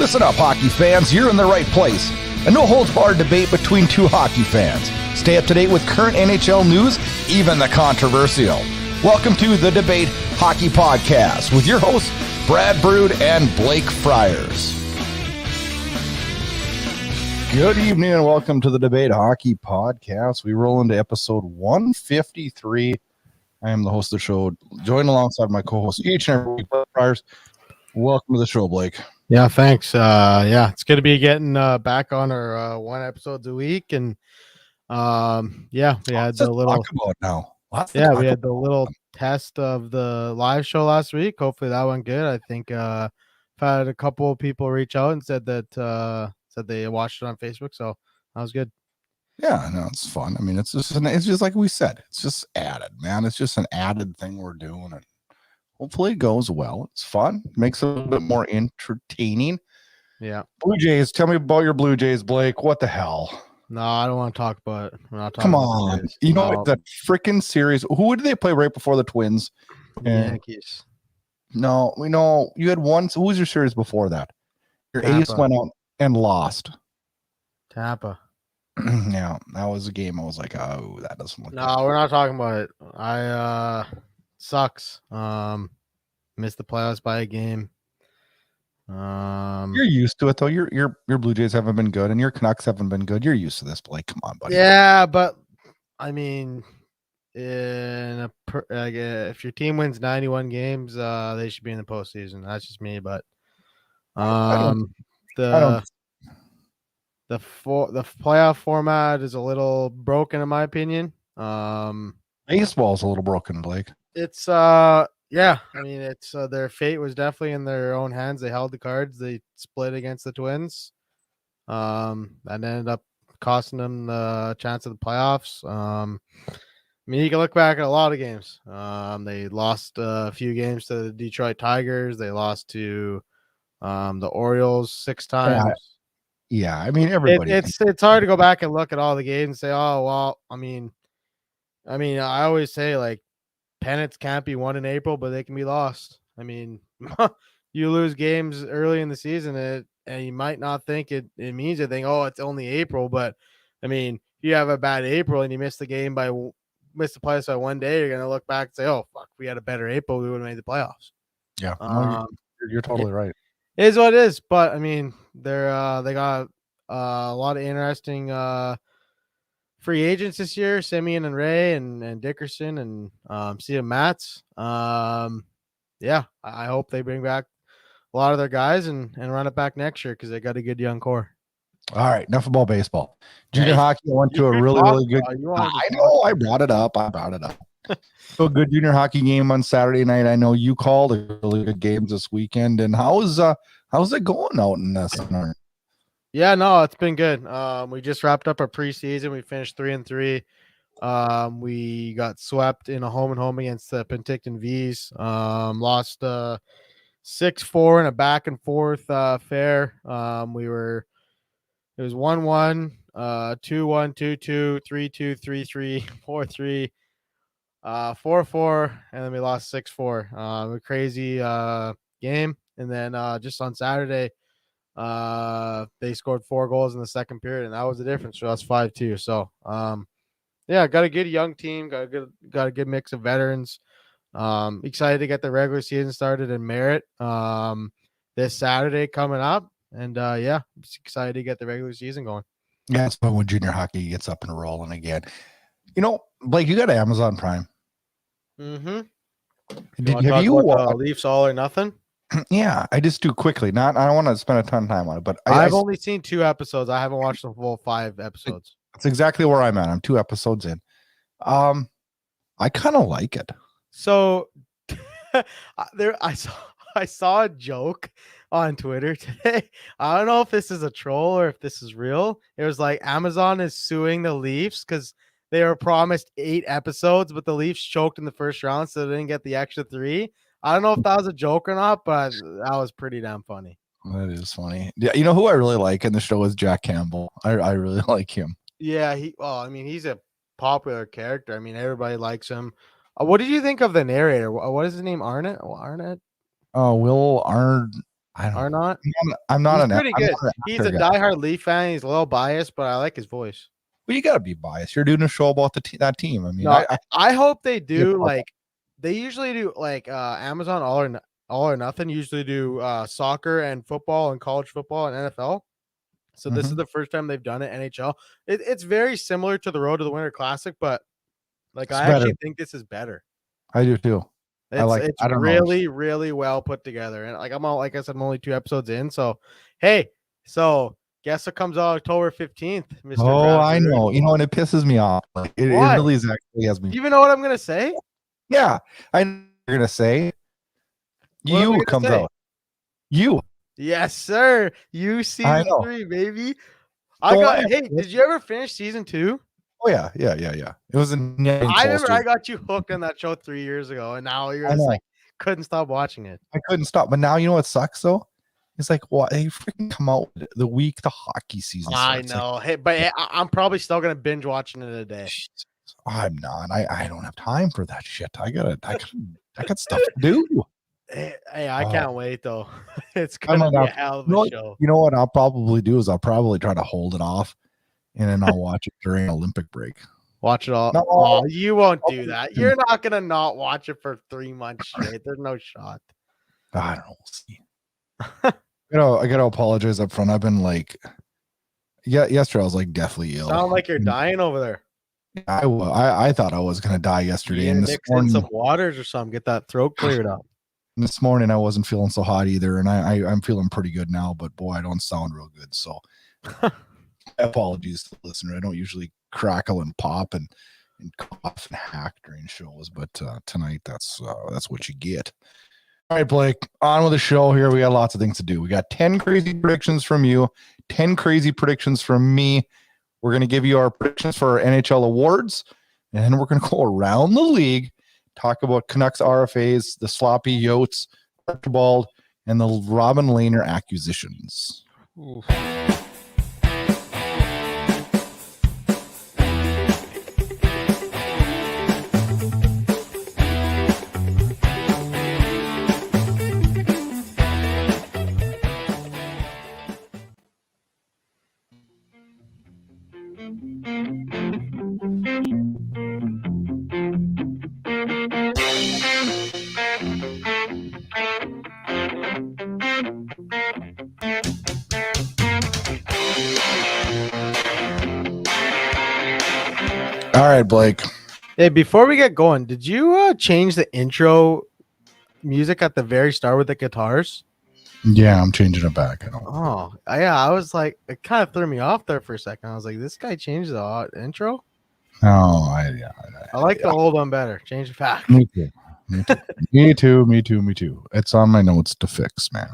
Listen up, hockey fans. You're in the right place. A no-holds-barred debate between two hockey fans. Stay up to date with current NHL news, even the controversial. Welcome to the Debate Hockey Podcast with your hosts, Brad Burud and Blake Friars. Good evening and welcome to the Debate Hockey Podcast. We roll into episode 153. I am the host of the show, joined alongside my co-host each and every week, Blake Friars. Welcome to the show, Blake. Yeah, thanks. It's good to be getting back on our one episodes a week, and we had the little we had the little test of the live show last week. Hopefully that went good. I think I've had a couple of people reach out and said that they watched it on Facebook, so that was good. Yeah, no, it's fun. I mean, it's just like we said, it's just added, man. It's just an added thing we're doing, and hopefully it goes well. It's fun. Makes it a little bit more entertaining. Yeah. Blue Jays. Tell me about your Blue Jays, Blake. What the hell? No, I don't want to talk about it. Come on. You know, the freaking series. Who did they play right before the Twins? Yankees. No, we know you had one. So who was your series before that? Your Ace went out and lost. Tampa. Yeah, that was a game. I was like, oh, that doesn't look good. We're not talking about it. Sucks. Missed the playoffs by a game. You're used to it though. Your Blue Jays haven't been good, and your Canucks haven't been good. You're used to this, Blake. Come on, buddy. Yeah, but I mean, if your team wins 91 games, they should be in the postseason. That's just me, but the playoff format is a little broken in my opinion. Baseball's a little broken, Blake. It's it's their fate was definitely in their own hands. They held the cards. They split against the Twins. That ended up costing them the chance of the playoffs. I mean, you can look back at a lot of games. They lost a few games to the Detroit Tigers. They lost to the Orioles 6 times. Yeah, I mean everybody. It's hard to go back and look at all the games and say, oh well. I mean, I always say like pennants can't be won in April, but they can be lost. I mean, you lose games early in the season, and you might not think it means anything. Oh, it's only April, but I mean, if you have a bad April and you miss the playoffs by one day, you're gonna look back and say, "Oh, fuck, we had a better April, we would have made the playoffs." Yeah, you're totally right. It is what it is, but I mean, they got a lot of interesting free agents this year, Simeon and Ray and Dickerson and Steven Matz. I hope they bring back a lot of their guys and run it back next year because they got a good young core. All right, enough about baseball. Junior hockey went to a really good. I know. I brought it up. So a good junior hockey game on Saturday night. I know you called a really good games this weekend. And how's it going out in the center? Yeah, no, it's been good. We just wrapped up our preseason. We finished 3-3. We got swept in a home and home against the Penticton V's. Lost 6-4 in a back and forth fair. It was 1-1, 2-1, 2-2, 3-2, 3-3, 4-3, 4-4, and then we lost 6-4. A crazy game. And then just on Saturday, they scored 4 goals in the second period, and that was the difference for us, 5-2. So, got a good young team, got a good mix of veterans. Excited to get the regular season started in Merritt this Saturday coming up, and excited to get the regular season going. Yeah, it's fun when junior hockey gets up and rolling again. You know, Blake, you got Amazon Prime. Mm-hmm. Have you watched Leafs All or Nothing? Yeah, I just do quickly. I don't want to spend a ton of time on it, but I've only seen 2 episodes. I haven't watched the full 5 episodes. That's exactly where I'm at. I'm 2 episodes in. I kind of like it. So I saw a joke on Twitter today. I don't know if this is a troll or if this is real. It was like Amazon is suing the Leafs because they were promised 8 episodes, but the Leafs choked in the first round, so they didn't get the extra 3. I don't know if that was a joke or not, but that was pretty damn funny. That is funny. Yeah, you know who I really like in the show is Jack Campbell. I really like him. Yeah, he's a popular character. I mean, everybody likes him. What did you think of the narrator? What is his name? Arnett? Oh, Will Arnett. I don't. Or not? I'm not He's an. pretty I'm good. not an He's actor a guy. diehard Leaf fan. He's a little biased, but I like his voice. Well, you got to be biased. You're doing a show about that team. I mean, No, I hope they Yeah, do like they usually do like Amazon all or nothing usually do soccer and football and college football and NFL. So this is the first time they've done it NHL. It's very similar to the Road to the Winter Classic, but like it's I better. actually think this is better. I do too. It's I don't really really well put together, and like like I said, I'm only 2 episodes in. So hey, guess what comes out October 15th, Mr. Oh, Brad I Burud? know. You know, and it pisses me off. Like, it What? really is actually has me. You even know what I'm gonna say? Yeah, I know what you're gonna say. What am I You gonna comes say? out. You. Yes, sir. You I season know. 3, baby. Don't Hey, did you ever finish season 2? Oh yeah. It was in. I remember I got you hooked on that show 3 years ago, and now you're just like couldn't stop watching it. I couldn't stop, but now you know what sucks though. It's like what they freaking come out the week the hockey season starts. I know. Like, hey, but I'm probably still gonna binge watching it a day. I'm not. I don't have time for that shit. I got stuff to do. Hey, I can't wait though. It's gonna be a hell of a show. You know what I'll probably do is I'll probably try to hold it off, and then I'll watch it during Olympic break. Watch it all. No, oh, you won't do that. You're not gonna not watch it for 3 months straight. There's no shot. I don't know. We'll see. I gotta apologize up front. I've been like, yesterday I was like deathly ill. Sound like you're dying over there. I thought I was gonna die yesterday, and this morning some waters or something. Get that throat cleared up. This morning I wasn't feeling so hot either, and I'm feeling pretty good now. But boy, I don't sound real good. So apologies to the listener. I don't usually crackle and pop and cough and hack during shows, but tonight that's what you get. All right, Blake, on with the show here. We got lots of things to do. We got 10 crazy predictions from you, 10 crazy predictions from me. We're going to give you our predictions for our NHL awards, and then we're going to go around the league, talk about Canucks RFAs, the sloppy Yotes, Archibald, and the Robin Lehner accusations. Oof. All right, Blake. Hey, before we get going, did you change the intro music at the very start with the guitars? Yeah, I'm changing it back. Oh, yeah. I was like, it kind of threw me off there for a second. I was like, this guy changed the intro. Oh, I like the old one better. Change it back. Me too. Me too. It's on my notes to fix, man.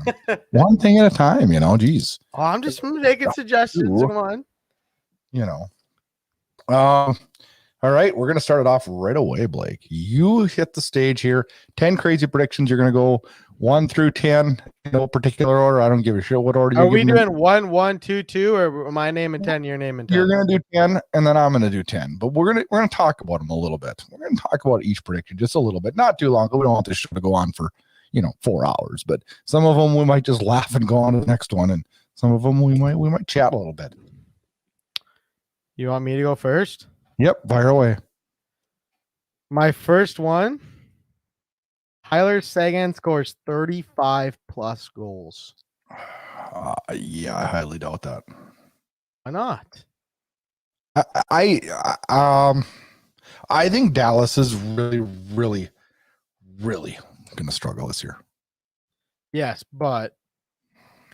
One thing at a time, geez. Oh, I'm just making suggestions. Come on. All right, we're going to start it off right away, Blake. You hit the stage here. 10 crazy predictions. You're going to go 1 through 10 in no particular order. I don't give a shit what order Are we doing 1, 1, 2, 2, or my name and 10, your name and 10? You're going to do 10, and then I'm going to do 10. But we're going to talk about them a little bit. We're going to talk about each prediction just a little bit. Not too long, because we don't want this show to go on for, 4 hours. But some of them we might just laugh and go on to the next one, and some of them we might chat a little bit. You want me to go first? Yep, fire away. My first one, Tyler Seguin scores 35 plus goals. Yeah, I highly doubt that. Why not? I think Dallas is really going to struggle this year. Yes, but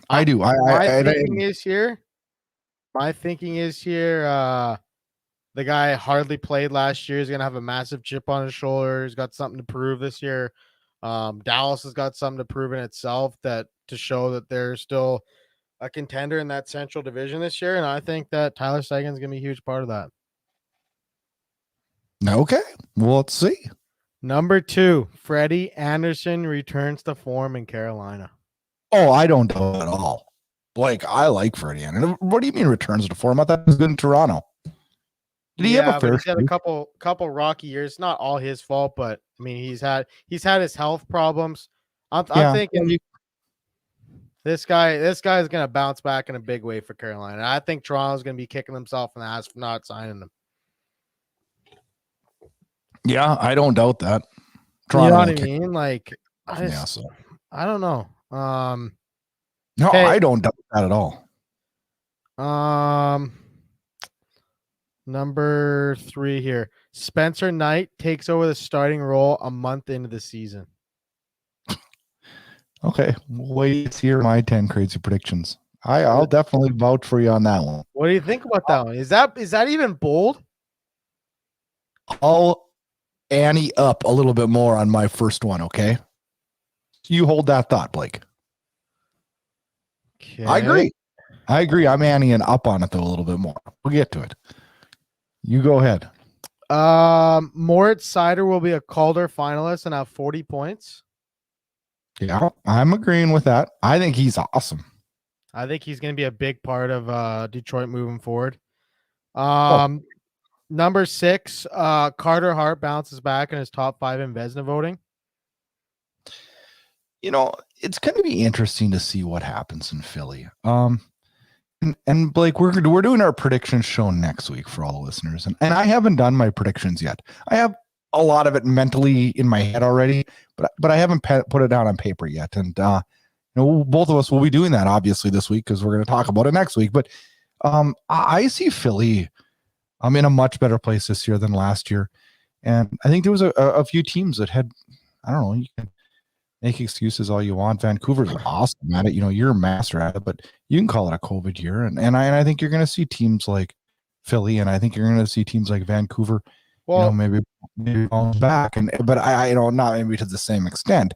I do. My thinking is here. The guy hardly played last year. He's going to have a massive chip on his shoulder. He's got something to prove this year. Dallas has got something to prove in itself to show that they're still a contender in that Central Division this year. And I think that Tyler Seguin is going to be a huge part of that. Okay. Well, let's see. Number 2, Freddie Anderson returns to form in Carolina. Oh, I don't know at all. Blake, I like Freddie Anderson. What do you mean returns to form? I thought he was good in Toronto. Did he have a fair? He's had a couple rocky years. Not all his fault, but I mean he's had his health problems. I'm thinking This guy's going to bounce back in a big way for Carolina. I think Toronto's going to be kicking themselves in the ass for not signing him. Yeah, I don't doubt that. Toronto, you know what I mean? Like, I don't know. No, okay. I don't doubt that at all. Number 3 here. Spencer Knight takes over the starting role a month into the season. Okay, wait to hear my 10 crazy predictions. I'll definitely vouch for you on that one. What do you think about that one? Is that even bold? I'll ante up a little bit more on my first one, okay? You hold that thought, Blake. Okay. I agree. I'm anteing up on it though a little bit more. We'll get to it. You go ahead. Moritz Seider will be a Calder finalist and have 40 points. Yeah, I'm agreeing with that. I think he's awesome. I think he's going to be a big part of Detroit moving forward. Number 6, Carter Hart bounces back in his top 5 in Vezina voting. You know, it's going to be interesting to see what happens in Philly. And Blake, we're doing our predictions show next week for all the listeners. And I haven't done my predictions yet. I have a lot of it mentally in my head already, but I haven't put it down on paper yet. And, both of us will be doing that obviously this week because we're going to talk about it next week. But I see Philly in a much better place this year than last year. And I think there was a few teams that had, I don't know, you can make excuses all you want. Vancouver's awesome at it. You're a master at it, but you can call it a COVID year. And I think you're going to see teams like Philly, and I think you're going to see teams like Vancouver, maybe bounce back. But I don't, not maybe to the same extent.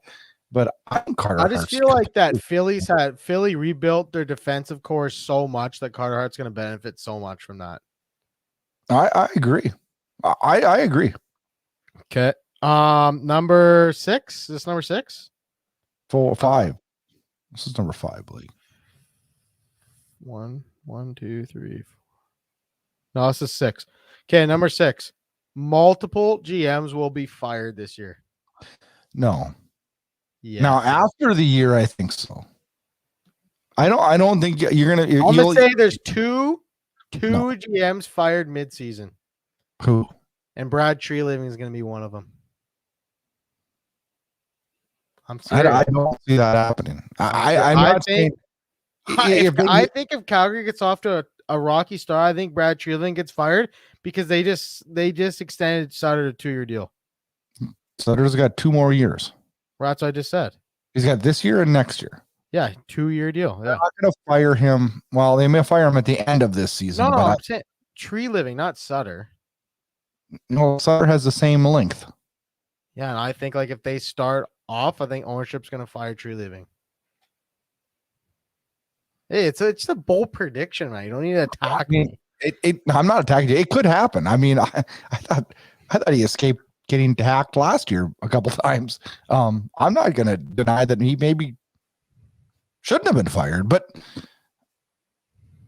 But I just feel like that Philly rebuilt their defensive core so much that Carter Hart's going to benefit so much from that. I agree. I agree. Okay. Number 6. Is this number 6? 4, 5. This is number 5, Blake. 1, 2, 3, 4. No, this is 6. Okay, number 6. Multiple GMs will be fired this year. No. Yes. Now after the year, I think so. I don't think you're gonna. I'm gonna say there's two GMs fired midseason. Who? And Brad Treliving is gonna be one of them. I'm serious. I don't see that happening. I think if Calgary gets off to a rocky start, I think Brad Treliving gets fired because they just extended Sutter to a 2-year deal. Sutter's got 2 more years. Well, that's what I just said. He's got this year and next year. Yeah, 2-year deal. Yeah. They're not going to fire him. Well, they may fire him at the end of this season. No, I'm saying Treliving, not Sutter. No, Sutter has the same length. Yeah, and I think like if they start off, I think ownership's going to fire Treliving. Hey, it's a bold prediction, man. You don't need to attack me. I'm not attacking you. It could happen. I mean, I thought he escaped getting hacked last year a couple times. I'm not going to deny that he maybe shouldn't have been fired, but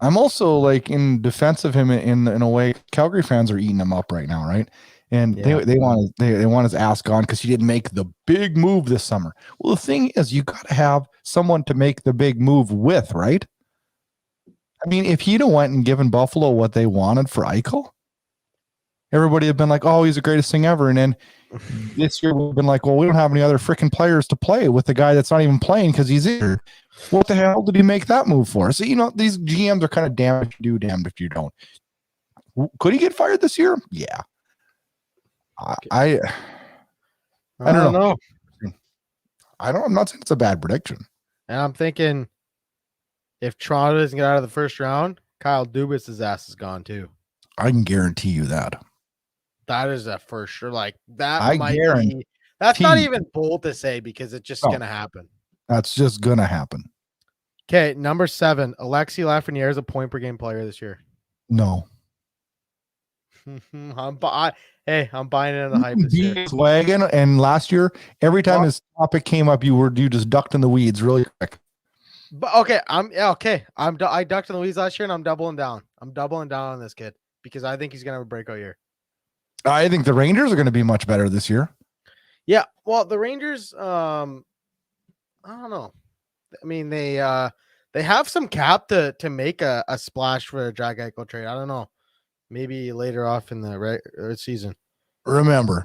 I'm also like in defense of him in a way. Calgary fans are eating him up right now, right? And they want his ass gone because he didn't make the big move this summer. Well, the thing is, you got to have someone to make the big move with, right? I mean, if he'd have went and given Buffalo what they wanted for Eichel, everybody had been like, "Oh, he's the greatest thing ever." And then this year we've been like, "Well, we don't have any other freaking players to play with the guy that's not even playing because he's injured." What the hell did he make that move for? So these GMs are kind of damned if you do, damned if you don't. Could he get fired this year? Yeah. I don't know. I'm not saying it's a bad prediction. And I'm thinking if Toronto doesn't get out of the first round, Kyle Dubas' ass is gone too. I can guarantee you that. That is a for sure. Like that that's not even bold to say because it's just gonna happen. That's just gonna happen. Okay, number 7. Alexi Lafreniere is a point per game player this year. No. I'm buying into the hype this year. Wagon, and last year, every time his topic came up, you just ducked in the weeds really quick. But I ducked in the weeds last year, and I'm doubling down. I'm doubling down on this kid because I think he's gonna have a breakout year. I think the Rangers are going to be much better this year. Yeah, well, the Rangers, I don't know. I mean, they have some cap to make a splash for a Jack Eichel trade. I don't know. Maybe later off in the season. Remember,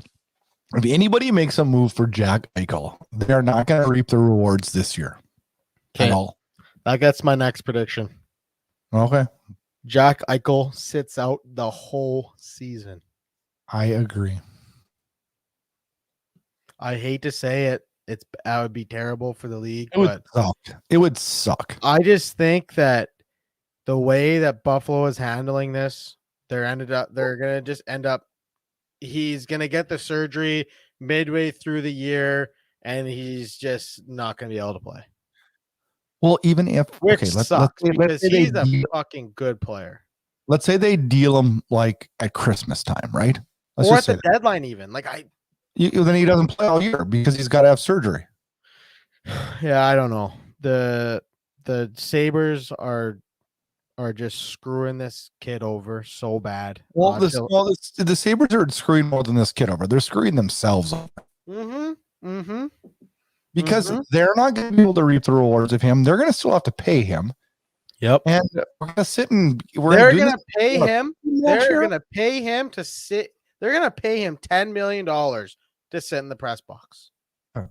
if anybody makes a move for Jack Eichel, they are not going to reap the rewards this year at all. That gets my next prediction. Okay. Jack Eichel sits out the whole season. I agree. I hate to say it. That would be terrible for the league. It would suck. I just think that the way that Buffalo is handling this, they're gonna just end up. He's gonna get the surgery midway through the year, and he's just not gonna be able to play. Well, even if let's say he's a fucking good player. Let's say they deal him like at Christmas time, right? Or at the deadline, even then he doesn't play all year because he's got to have surgery. Yeah, I don't know. The Sabres are just screwing this kid over so bad. Well, the Sabres are screwing more than this kid over. They're screwing themselves over. Because they're not going to be able to reap the rewards of him. They're going to still have to pay him. Yep. And we're going to sit and they're going to pay him. They're going to pay him to sit. They're going to pay him $10 million to sit in the press box.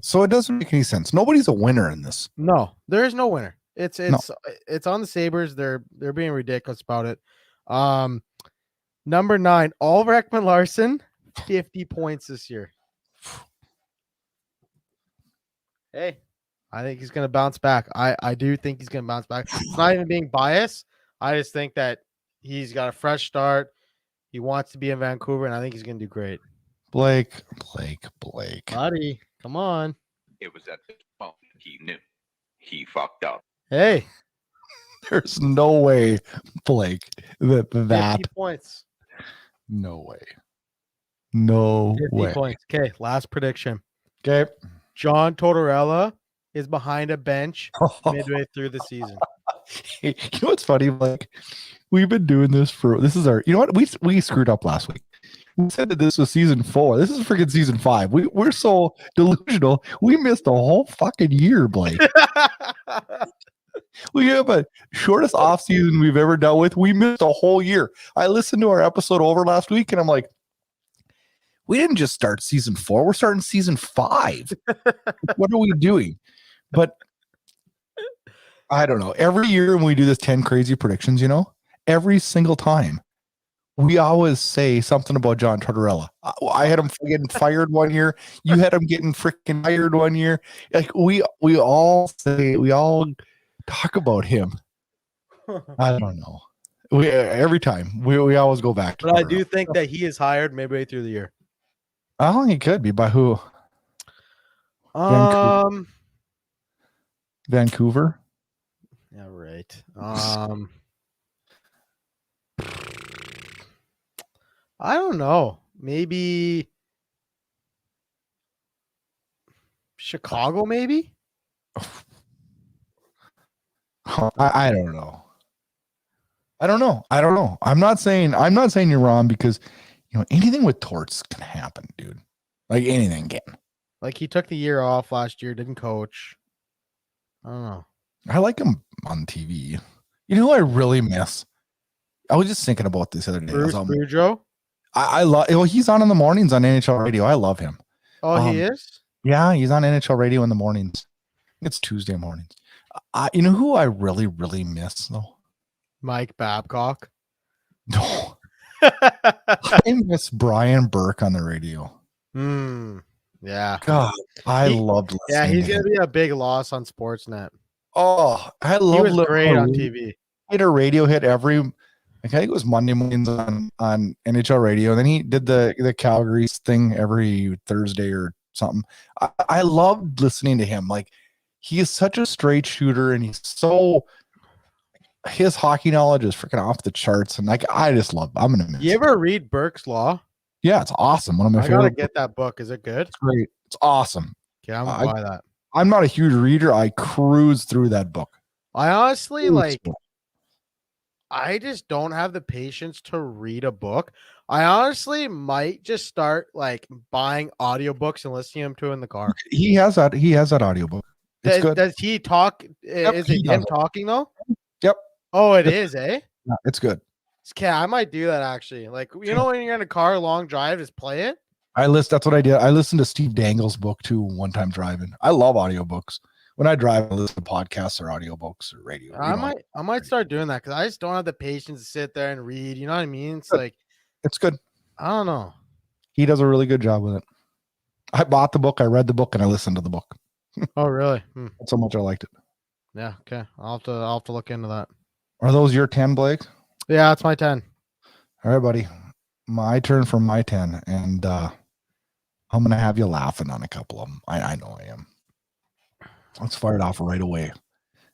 So it doesn't make any sense. Nobody's a winner in this. No, there is no winner. It's on the Sabres. They're being ridiculous about it. Number 9, Ulrich Ekman-Larsson, 50 points this year. Hey, I think he's going to bounce back. I do think he's going to bounce back. It's not even being biased. I just think that he's got a fresh start. He wants to be in Vancouver, and I think he's going to do great. Blake. Buddy, come on. It was at this moment he knew he fucked up. Hey. There's no way, Blake, that 50 points. No way. No 50 way. points. Okay, last prediction. Okay. John Tortorella is behind a bench midway through the season. You know what's funny? Like, we've been doing this you know what? We screwed up last week. We said that this was season 4. This is freaking season 5. We're so delusional. We missed a whole fucking year, Blake. We have a shortest off season we've ever dealt with. We missed a whole year. I listened to our episode over last week, and I'm like, we didn't just start season 4. We're starting season 5. What are we doing? But I don't know. Every year when we do this 10 crazy predictions, every single time, we always say something about John Tortorella. I had him getting fired one year. You had him getting freaking hired one year. Like we all talk about him. I don't know. Every time we always go back to. But I do think that he is hired midway through the year. I don't think he could be. By who? Vancouver. Yeah, right. I don't know. Maybe Chicago, maybe? I don't know. I don't know. I'm not saying you're wrong because anything with Torts can happen, dude. Like anything can. Like he took the year off last year, didn't coach. I don't know. I like him on TV. You know who I really miss? I was just thinking about this the other day. Burud? I love. Well, he's on in the mornings on NHL Radio. I love him. Oh, he is? Yeah, he's on NHL Radio in the mornings. It's Tuesday mornings. You know who I really, really miss though? Mike Babcock. No. I miss Brian Burke on the radio. Yeah. God, I loved listening. Yeah, he's gonna be a big loss on Sportsnet. Oh, I love. He was great on TV. He had a radio hit I think it was Monday mornings on NHL Radio. And then he did the Calgary thing every Thursday or something. I loved listening to him. Like, he is such a straight shooter, and his hockey knowledge is freaking off the charts. And like, I just love. I'm gonna miss. You ever read Burke's Law? Yeah, it's awesome. One of my favorite. I gotta get that book. Is it good? It's great. It's awesome. Okay, I'm gonna buy that. I'm not a huge reader. I cruise through that book. I honestly I just don't have the patience to read a book. I honestly might just start like buying audiobooks and listening to them in the car. He has that audiobook. It's good. Does he talk? Is he it does him it. talking though? Yep. Oh, it is, eh? Yeah, it's good. Okay, I might do that actually. Like, you know, when you're in a car, long drive, just play it. That's what I did. I listened to Steve Dangle's book too one time driving. I love audiobooks. When I drive, I listen to podcasts or audiobooks or radio. I might start doing that because I just don't have the patience to sit there and read. You know what I mean? It's like, it's good. I don't know. He does a really good job with it. I bought the book, I read the book, and I listened to the book. Oh, really? That's how much I liked it. Yeah. Okay. I'll have to look into that. Are those your 10, Blake? Yeah, that's my 10. All right, buddy. My turn for my 10, and I'm gonna have you laughing on a couple of them. I know I am. Let's fire it off right away.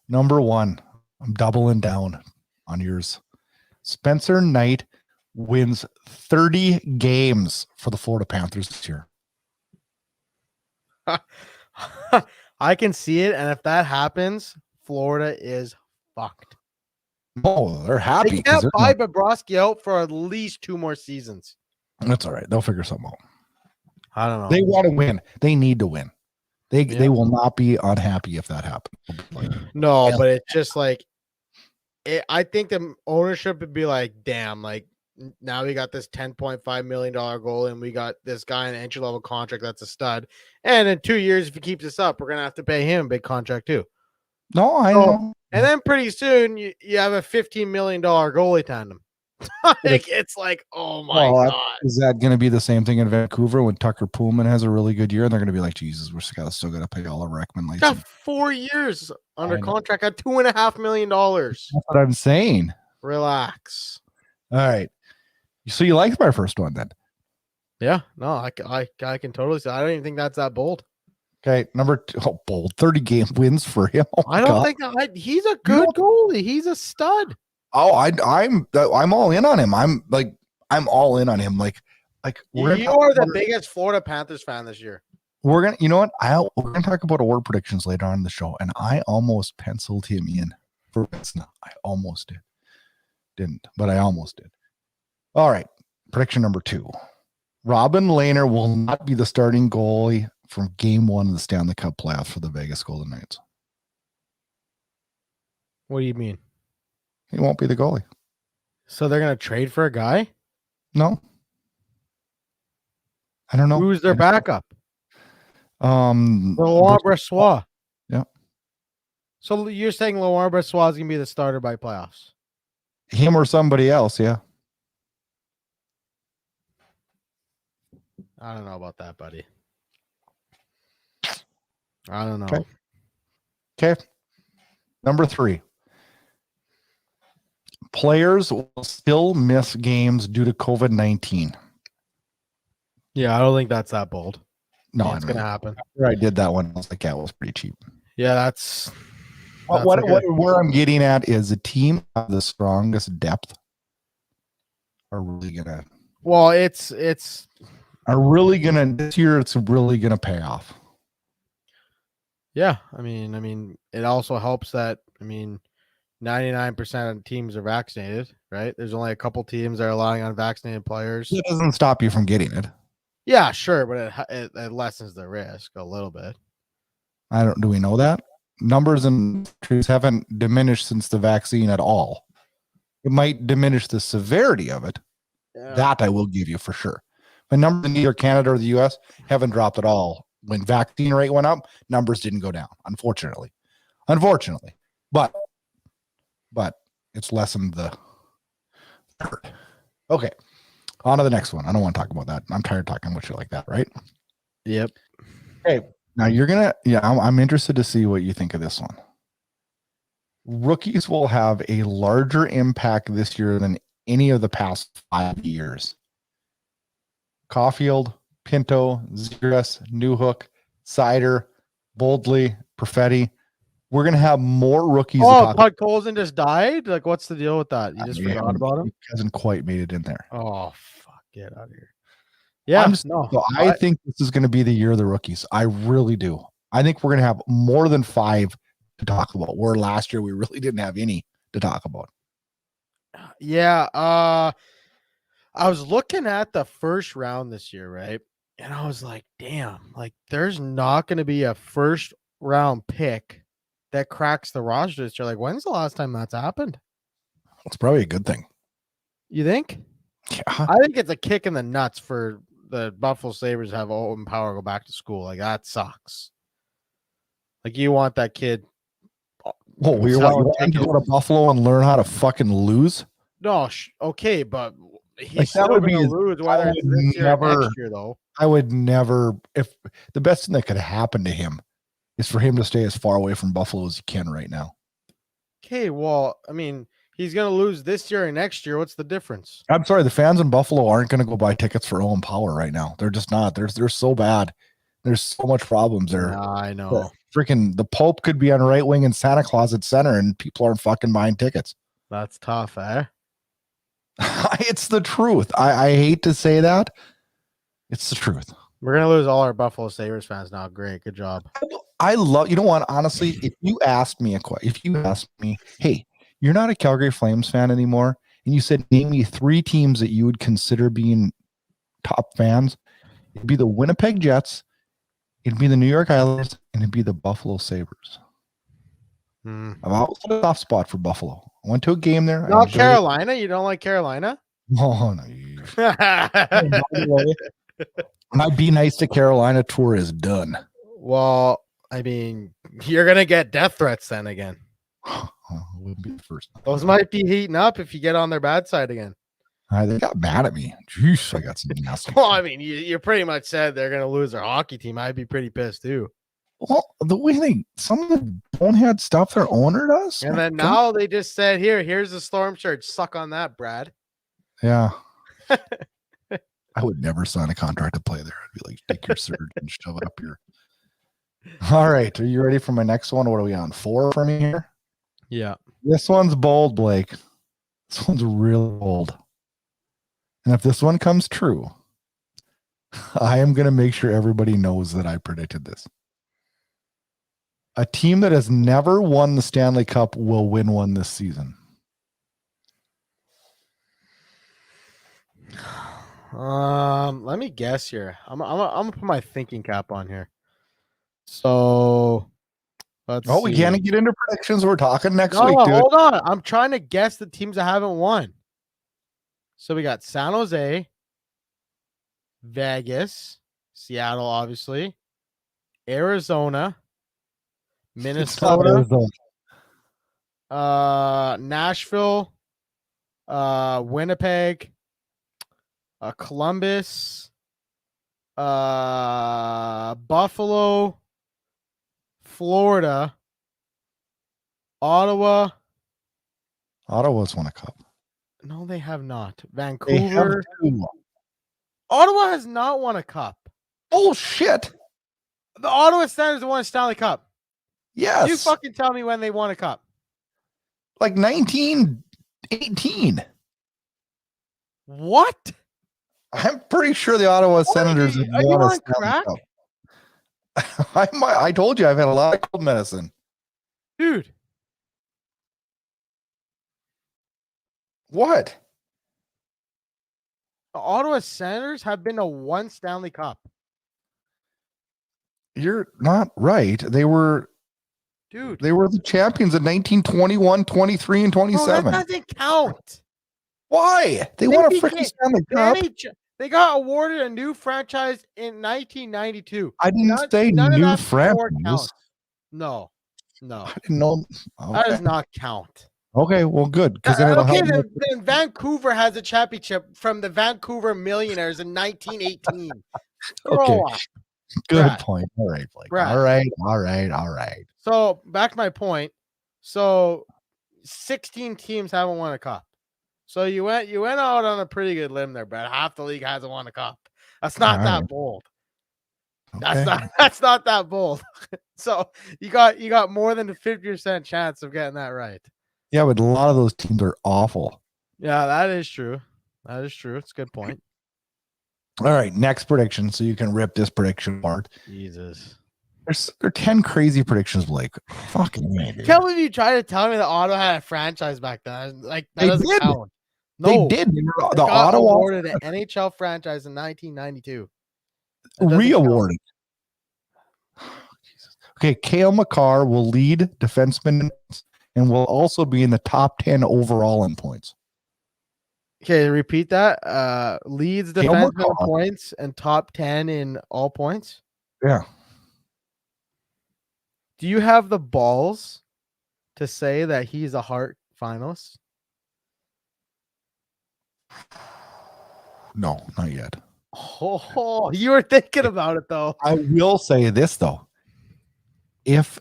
Number 1, I'm doubling down on yours. Spencer Knight wins 30 games for the Florida Panthers this year. I can see it, and if that happens, Florida is fucked. Oh, they're happy. They can't buy Bobrovsky out for at least 2 more seasons. That's all right. They'll figure something out. I don't know. They want to win. They need to win. They will not be unhappy if that happens. No, but it's just like I think the ownership would be like, damn, like now we got this $10.5 million goal and we got this guy in an entry-level contract that's a stud. And in 2 years, if he keeps this up, we're gonna have to pay him a big contract too. No, I know. And then pretty soon you have a $15 million goalie tandem. Like, it's like, oh my God. Is that going to be the same thing in Vancouver when Tucker Pullman has a really good year and they're going to be like, Jesus, we're still got to pay all of Rekman. Like, got 4 years under contract at $2.5 million. That's what I'm saying. Relax. All right. So you liked my first one then? Yeah. No, I can totally say. I don't even think that's that bold. Okay, number 2. Oh, bold. 30 game wins for him. Oh, I don't think he's a good goalie. He's a stud. Oh, I'm all in on him. I'm all in on him. Like you are the biggest Florida Panthers fan this year. We're gonna, you know what? We're gonna talk about award predictions later on in the show, and I almost penciled him in for Vezina. I almost didn't, but I almost did. All right, prediction number 2: Robin Lehner will not be the starting goalie from Game 1 of the Stanley Cup playoffs for the Vegas Golden Knights. What do you mean? He won't be the goalie. So they're gonna trade for a guy? No. I don't know. Who's their backup? Laurent Brossoit. Yeah. So you're saying Laurent Brossoit is gonna be the starter by playoffs? Him or somebody else, yeah. I don't know about that, buddy. I don't know. Okay. Number 3. Players will still miss games due to COVID-19. Yeah, I don't think that's that bold. No, it's going to happen. After I did that one, I was like, yeah, it was pretty cheap. Yeah, that's where I'm getting at is the team of the strongest depth are really gonna. Well, this year. It's really gonna pay off. Yeah, I mean, it also helps that 99% of teams are vaccinated, right? There's only a couple teams that are relying on vaccinated players. It doesn't stop you from getting it. Yeah, sure, but it lessens the risk a little bit. Do we know that? Numbers and countries haven't diminished since the vaccine at all. It might diminish the severity of it. Yeah. That I will give you for sure. But numbers in either Canada or the US haven't dropped at all. When vaccine rate went up, numbers didn't go down, unfortunately. But it's lessened the hurt. Okay. On to the next one. I don't want to talk about that. I'm tired of talking about shit like that, right? Yep. Okay. Now I'm interested to see what you think of this one. Rookies will have a larger impact this year than any of the past 5 years. Caulfield, Pinto, Ziras, Newhook, Sider, Boldly, Perfetti. We're going to have more rookies. Oh, Todd Colson just died? Like, what's the deal with that? You just forgot about him? He hasn't quite made it in there. Oh, fuck. Get out of here. Yeah. I think this is going to be the year of the rookies. I really do. I think we're going to have more than 5 to talk about, where last year we really didn't have any to talk about. Yeah. I was looking at the first round this year, right? And I was like, damn, like there's not going to be a first round pick that cracks the roster this year. Like, when's the last time that's happened? It's probably a good thing. You think? Yeah. I think it's a kick in the nuts for the Buffalo Sabres to have Owen Power go back to school. Like, that sucks. Like, you want that kid. Well, you want him to go to Buffalo and learn how to fucking lose? No, okay, but he's Like, still going to lose whether it's this year or next year, though. I would never. If the best thing that could happen to him is for him to stay as far away from Buffalo as he can right now. Okay, well, I mean, he's going to lose this year and next year. What's the difference? I'm sorry, the fans in Buffalo aren't going to go buy tickets for Owen Power right now. They're just not. They're so bad. There's so much problems there. I know. Freaking the Pope could be on right wing and Santa Claus at center, and people aren't fucking buying tickets. That's tough, eh? It's the truth. I hate to say that. It's the truth. We're going to lose all our Buffalo Sabres fans now. Great. Good job. I love, you know what, honestly, if you asked me, hey, you're not a Calgary Flames fan anymore, and you said, name me 3 teams that you would consider being top fans, it'd be the Winnipeg Jets, it'd be the New York Islanders, and it'd be the Buffalo Sabres. I've always had a soft spot for Buffalo. I went to a game there. Not Carolina? You don't like Carolina? Oh, no. My Be Nice to Carolina tour is done. Well, I mean, you're going to get death threats then again. Wouldn't be the first time. Those might be heating up if you get on their bad side again. They got mad at me. Jeez, I got some nasty. Well, I mean, you pretty much said they're going to lose their hockey team. I'd be pretty pissed too. Well, the way some of the bonehead stuff their owner does. And then now they just said, here's the Storm shirt. Suck on that, Brad. Yeah. I would never sign a contract to play there. I'd be like, take your surge and shove it up here. All right. Are you ready for my next one? What are we on? 4 for me here? Yeah. This one's bold, Blake. This one's real bold. And if this one comes true, I am going to make sure everybody knows that I predicted this. A team that has never won the Stanley Cup will win one this season. Let me guess here. I'm gonna put my thinking cap on here. So let's we can't get into predictions. We're talking next week, dude. Hold on. I'm trying to guess the teams that haven't won. So we got San Jose, Vegas, Seattle, obviously, Arizona, Minnesota, Nashville, Winnipeg, Columbus, Buffalo, Florida, Ottawa. Ottawa's won a cup. No, they have not. Vancouver. Ottawa has not won a cup. Bullshit. The Ottawa Senators won a Stanley Cup. Yes. You fucking tell me when they won a cup. Like 1918. What? I'm pretty sure the Ottawa Senators have won a Stanley Cup. I told you I've had a lot of cold medicine. Dude. What? The Ottawa Senators have been to one Stanley Cup. You're not right. They were the champions in 1921, 23, and 27. No, that doesn't count. Why? They won a freaking Stanley Cup. They got awarded a new franchise in 1992. I didn't say new franchise. No. I didn't know. Okay. That does not count. Okay, well, good. Because then Vancouver has a championship from the Vancouver Millionaires in 1918. Okay. Good Brad. point. All right, Blake. Brad. All right. So back to my point. So 16 teams haven't won a cup. So you went out on a pretty good limb there, Brad. Half the league hasn't won a cup. That's not that bold. Okay. That's not that bold. So you got more than a 50% chance of getting that right. Yeah, but a lot of those teams are awful. Yeah, that is true. It's a good point. All right, next prediction. So you can rip this prediction apart. Jesus. There are 10 crazy predictions, Blake. Fucking man, dude. Can't believe you tried to tell me that Ottawa had a franchise back then. Like that doesn't count. No, they did. The Ottawa awarded an NHL franchise in 1992. Re-awarded. Okay, Cale Makar will lead defenseman and will also be in the top 10 overall in points. Okay, repeat that. Leads Cale defenseman in Makar. points and top 10 in all points. Yeah. Do you have the balls to say that he's a Hart finalist? No, not yet. Oh, you were thinking about it though. I will say this though. If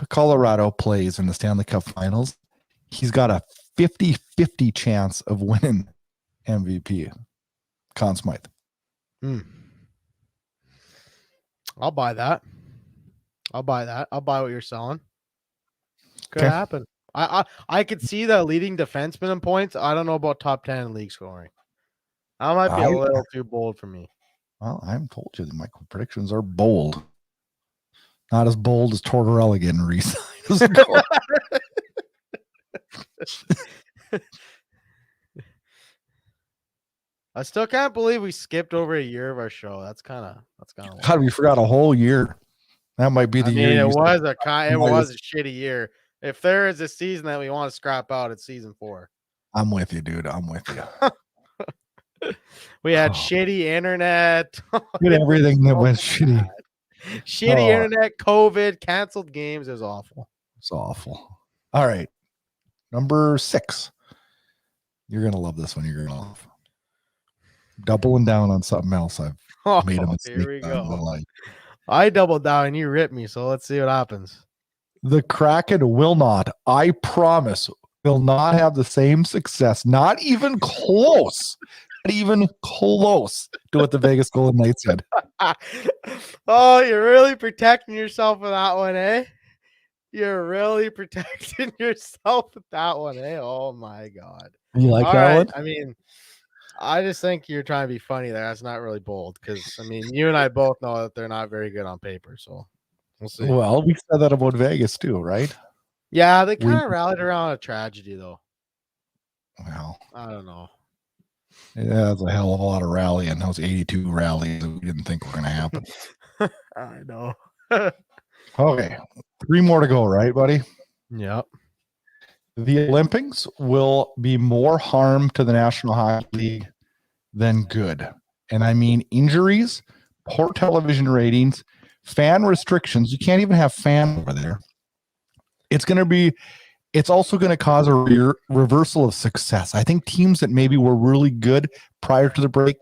Colorado plays in the Stanley Cup Finals, he's got a 50-50 chance of winning MVP. Conn Smythe. I'll buy that. I'll buy what you're selling. Could Okay. happen. I could see that leading defenseman in points. I don't know about top 10 in league scoring. That might be a little too bold for me. Well, I haven't told you that my predictions are bold. Not as bold as Tortorella getting re-signed. I still can't believe we skipped over a year of our show. That's kind of God, we forgot a whole year. That might be the year. It was a shitty year. If there is a season that we want to scrap out, it's season 4. I'm with you, dude. I'm with you. We had shitty internet. Did everything that went shitty. Shitty internet, COVID, canceled games. It was awful. It's awful. All right. Number 6. You're going to love this one. You're going to love. Doubling down on something else I've made a mistake. Here we go. I doubled down and you ripped me, so let's see what happens. The Kraken will not, I promise, will not have the same success. Not even close. Not even close to what the Vegas Golden Knights did. Oh, you're really protecting yourself with that one, eh? You're really protecting yourself with that one, eh? Oh my God. You like that one? I mean, I just think you're trying to be funny there. That's not really bold because, I mean, you and I both know that they're not very good on paper. So we'll see. Well, we said that about Vegas too, right? Yeah, they kind of rallied around a tragedy, though. Well, I don't know. Yeah, that's a hell of a lot of rallying. Those 82 rallies that we didn't think were going to happen. I know. Okay, 3 more to go, right, buddy? Yep. The Olympics will be more harm to the National Hockey League than good. And I mean injuries, poor television ratings, fan restrictions. You can't even have fans over there. It's also going to cause a reversal of success. I think teams that maybe were really good prior to the break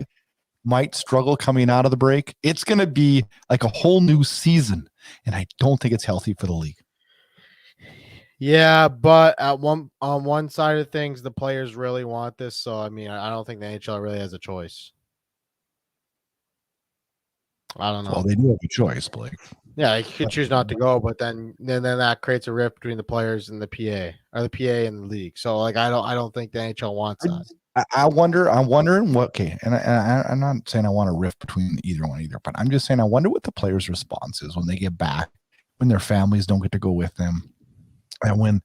might struggle coming out of the break. It's going to be like a whole new season, and I don't think it's healthy for the league. Yeah, but on one side of things, the players really want this. So, I mean, I don't think the NHL really has a choice. I don't know. Well, they do have a choice, Blake. Yeah, you could choose not to go, but then that creates a rift between the players and the PA or the PA and the league. So, like, I don't think the NHL wants that. I'm wondering what. Okay, and I'm not saying I want a rift between either, but I'm just saying I wonder what the players' response is when they get back, when their families don't get to go with them, and when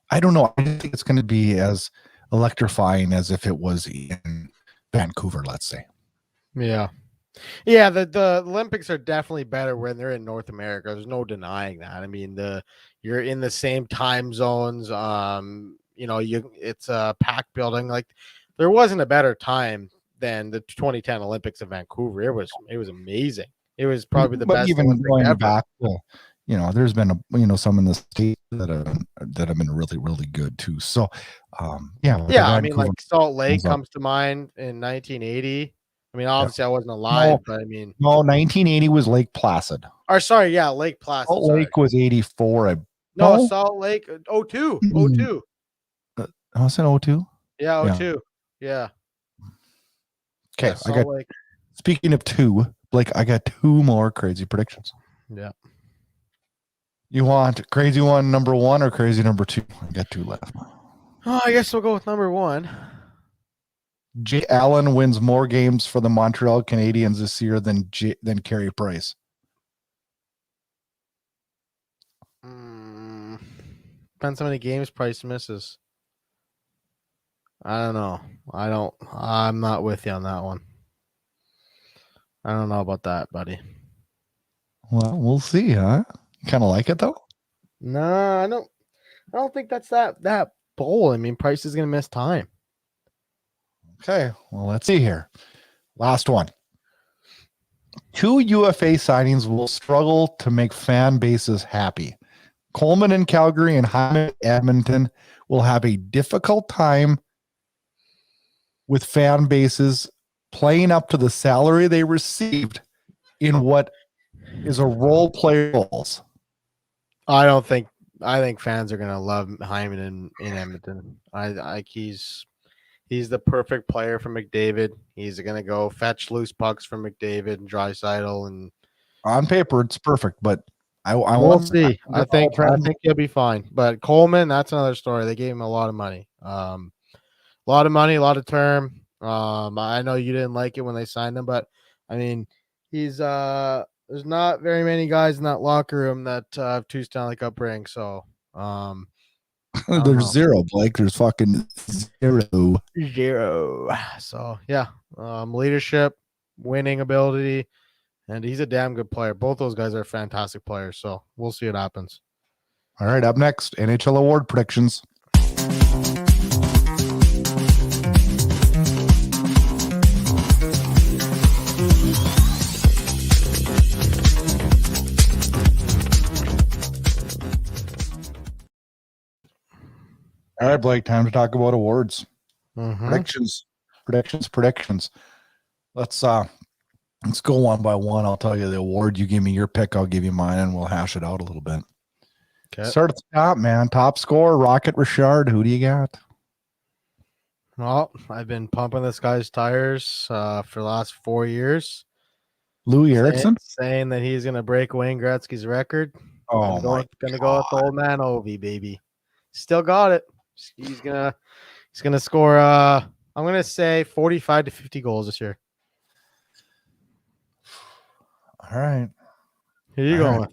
I don't know. I think it's going to be as electrifying as if it was in Vancouver, let's say. Yeah. Yeah, the Olympics are definitely better when they're in North America. There's no denying that. I mean, you're in the same time zones. It's a packed building. Like, there wasn't a better time than the 2010 Olympics in Vancouver. It was amazing. It was probably the best. Even going back, there's been some in the state that have been really, really good too. So, I mean, like Salt Lake comes to mind in 1980. I mean, obviously I wasn't alive, but I mean, no, 1980 was Lake Placid. Or sorry, yeah, Lake Placid. Salt Lake was 84. No, Salt Lake 02. 02. I said 02. Yeah, 02. Yeah. Okay, yeah, speaking of 2, Blake, I got 2 more crazy predictions. Yeah. You want crazy one number 1 or crazy number 2? I got 2 left. Oh, I guess we'll go with number 1. Jay Allen wins more games for the Montreal Canadiens this year than Carey Price. Depends how many games Price misses. I don't know. I'm not with you on that one. I don't know about that, buddy. Well, we'll see, huh? You kind of like it though. No, I don't think that's that bold. I mean, Price is gonna miss time. Okay, well, let's see here. Last one. 2 UFA signings will struggle to make fan bases happy. Coleman in Calgary and Hyman in Edmonton will have a difficult time with fan bases playing up to the salary they received in what is a role player roles. I think fans are gonna love Hyman in Edmonton. I he's the perfect player for McDavid. He's gonna go fetch loose pucks from McDavid and Draisaitl, and On paper, it's perfect, but we'll want see. I think he'll be fine. But Coleman, that's another story. They gave him a lot of money. A lot of money, a lot of term. I know you didn't like it when they signed him, but I mean, he's there's not very many guys in that locker room that have 2 Stanley Cup rings. So there's zero, Blake. There's fucking zero. So yeah, leadership, winning ability, and he's a damn good player. Both those guys are fantastic players. So we'll see what happens. All right, up next, NHL Award Predictions. All right, Blake, time to talk about awards. Predictions. Let's go one by one. I'll tell you the award. You give me your pick, I'll give you mine, and we'll hash it out a little bit. Okay. Start at the top, man. Top scorer, Rocket Richard. Who do you got? Well, I've been pumping this guy's tires for the last 4 years. Louis Eriksson? Saying that he's going to break Wayne Gretzky's record. Oh, going to go with the old man Ovi, baby. Still got it. He's gonna score. I'm gonna say 45 to 50 goals this year. All right. Who are you going with?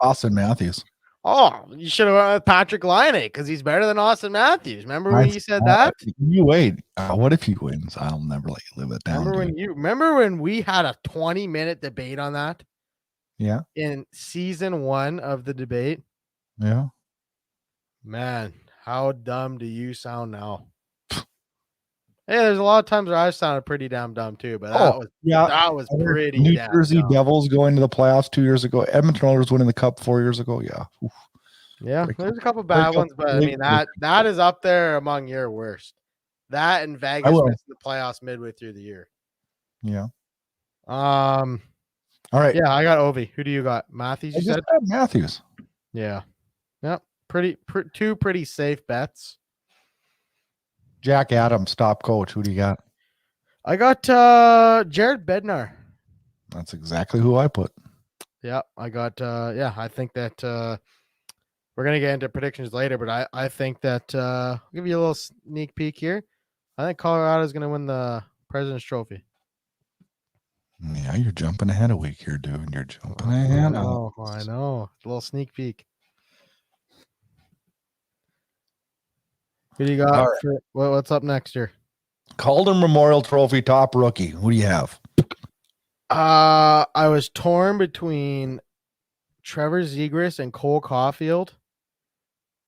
Austin Matthews. Oh, you should have went with Patrick Laine because he's better than Austin Matthews. Remember when you said that? You wait. What if he wins? I'll never let you live it down. Remember when we had a 20-minute debate on that? Yeah. In season 1 of the debate. Yeah. Man, how dumb do you sound now? Hey, there's a lot of times where I've sounded pretty damn dumb too, but that was pretty New damn Jersey dumb. Devils going to the playoffs 2 years ago. Edmonton Oilers winning the Cup 4 years ago. Yeah. Oof. Yeah, there's a couple bad ones, but I mean that is up there among your worst. That and Vegas missing the playoffs midway through the year. Yeah. All right. Yeah, I got Ovi. Who do you got? Matthews, you said? Matthews. Yeah. Yep. Two pretty safe bets. Jack Adams, top coach. Who do you got? I got Jared Bednar. That's exactly who I put. Yeah, I got I think that we're gonna get into predictions later, but I think that I'll give you a little sneak peek here. I think Colorado is gonna win the President's Trophy. Yeah, you're jumping ahead a week here, dude. You're jumping ahead. I know. A little sneak peek. Who do you got? Right. What's up next year? Calder Memorial Trophy top rookie. Who do you have? I was torn between Trevor Zegras and Cole Caulfield,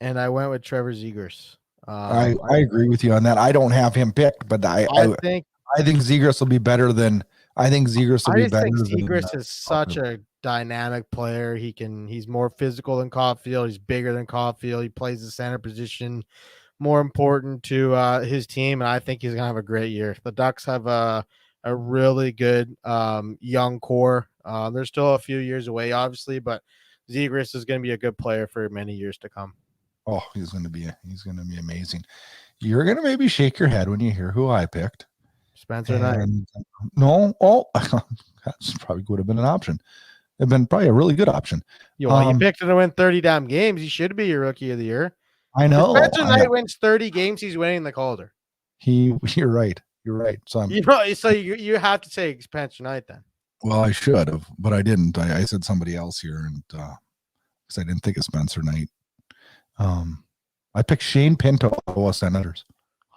and I went with Trevor Zegras. I agree with you on that. I don't have him picked, but I think Zegras will be better than. I think Zegras will be better. I think Zegras is such a dynamic player. He's more physical than Caulfield. He's bigger than Caulfield. He plays the center position. More important to his team, and I think he's gonna have a great year. The Ducks have a really good young core. They're still a few years away, obviously, but Zegras is gonna be a good player for many years to come. Oh, he's gonna be amazing. You're gonna maybe shake your head when you hear who I picked. Spencer Knight. No, that probably would have been an option. It'd been probably a really good option. You picked him to win 30 damn games. He should be your rookie of the year. I know. If Spencer Knight wins 30 games, he's winning the Calder. You're right. So you have to say Spencer Knight then. Well, I should have, but I didn't. I said somebody else here, and because I didn't think of Spencer Knight. I picked Shane Pinto, Ottawa Senators.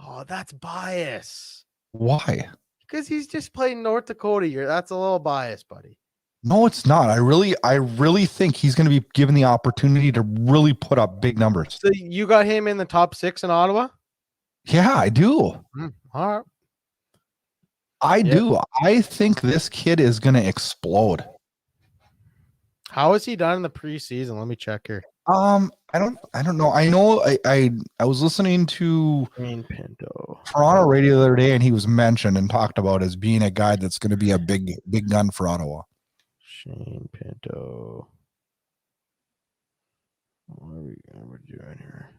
Oh, that's bias. Why? Because he's just playing North Dakota year. That's a little bias, buddy. No, it's not. I really think he's going to be given the opportunity to really put up big numbers. So you got him in the top 6 in Ottawa? Yeah, I do. All right. I do. I think this kid is going to explode. How has he done in the preseason? Let me check here. I don't know. I know I was listening to Green Pinto. Toronto radio the other day, and he was mentioned and talked about as being a guy that's going to be a big gun for Ottawa. Shane Pinto. What are we doing here?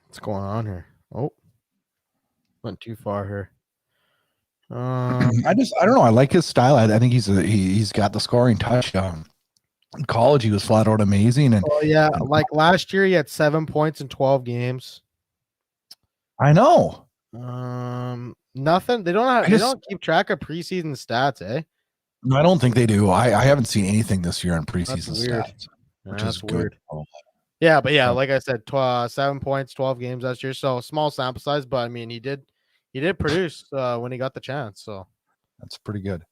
What's going on here? Oh, went too far here. I don't know. I like his style. I think he's got the scoring touch. In college, he was flat out amazing. And like last year, he had 7 points in 12 games. I know. Nothing. They don't keep track of preseason stats, eh? I don't think they do. I haven't seen anything this year on preseason stats, which is weird. Good. Yeah, but like I said, 7 points, 12 games last year. So small sample size, but I mean, he did produce when he got the chance. So that's pretty good.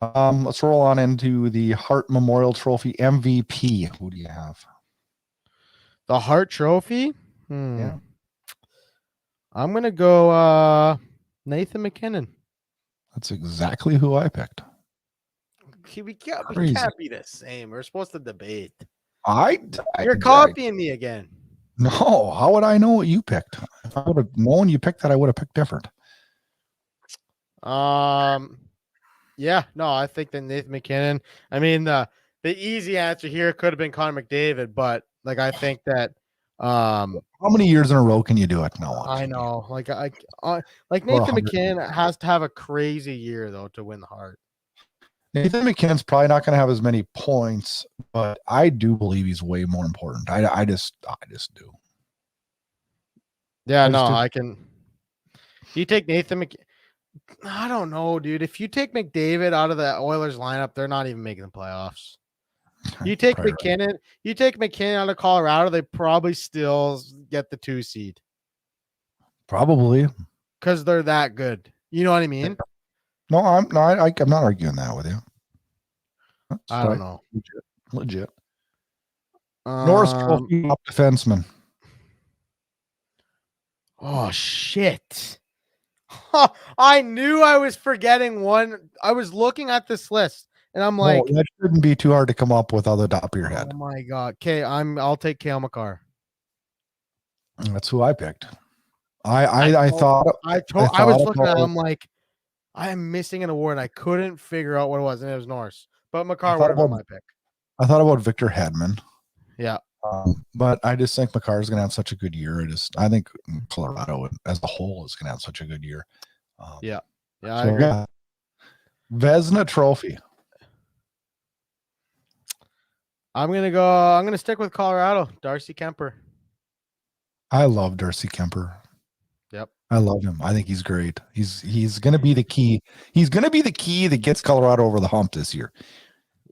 Let's roll on into the Hart Memorial Trophy MVP. Who do you have? The Hart Trophy? Yeah. I'm gonna go Nathan McKinnon. That's exactly who I picked. We can't be the same. We're supposed to debate. You're copying me again. No, how would I know what you picked? If I would have known you picked that, I would have picked different. Yeah, no, I think that Nathan McKinnon. I mean, the easy answer here could have been Connor McDavid, but like I think that how many years in a row can you do it? No, I know. Like Nathan McKinnon has to have a crazy year though to win the Hart. Nathan McKinnon's probably not going to have as many points, but I do believe he's way more important. I just do. Yeah, I can. You take Nathan McKinnon. I don't know, dude. If you take McDavid out of the Oilers lineup, they're not even making the playoffs. You take McKinnon, right. You take McKinnon out of Colorado, they probably still get the 2 seed. Probably. Because they're that good. You know what I mean? No, I'm not arguing that with you. That's I don't know. Legit. Norris Trophy top defenseman. Oh shit. I knew I was forgetting one. I was looking at this list and I'm like, that shouldn't be too hard to come up with on the top of your head. Oh my god. Okay, I'll take Cale Makar. That's who I picked. I was looking at it, I'm like, I am missing an award. And I couldn't figure out what it was, and it was Norris. But Makar would have been my pick. I thought about Victor Hedman. Yeah. But I just think Makar is going to have such a good year. I think Colorado as a whole is going to have such a good year. I agree. Yeah. Vezina Trophy. I'm gonna stick with Colorado. Darcy Kemper. I love Darcy Kemper. Yep. I love him. I think he's great. He's going to be the key. He's going to be the key that gets Colorado over the hump this year.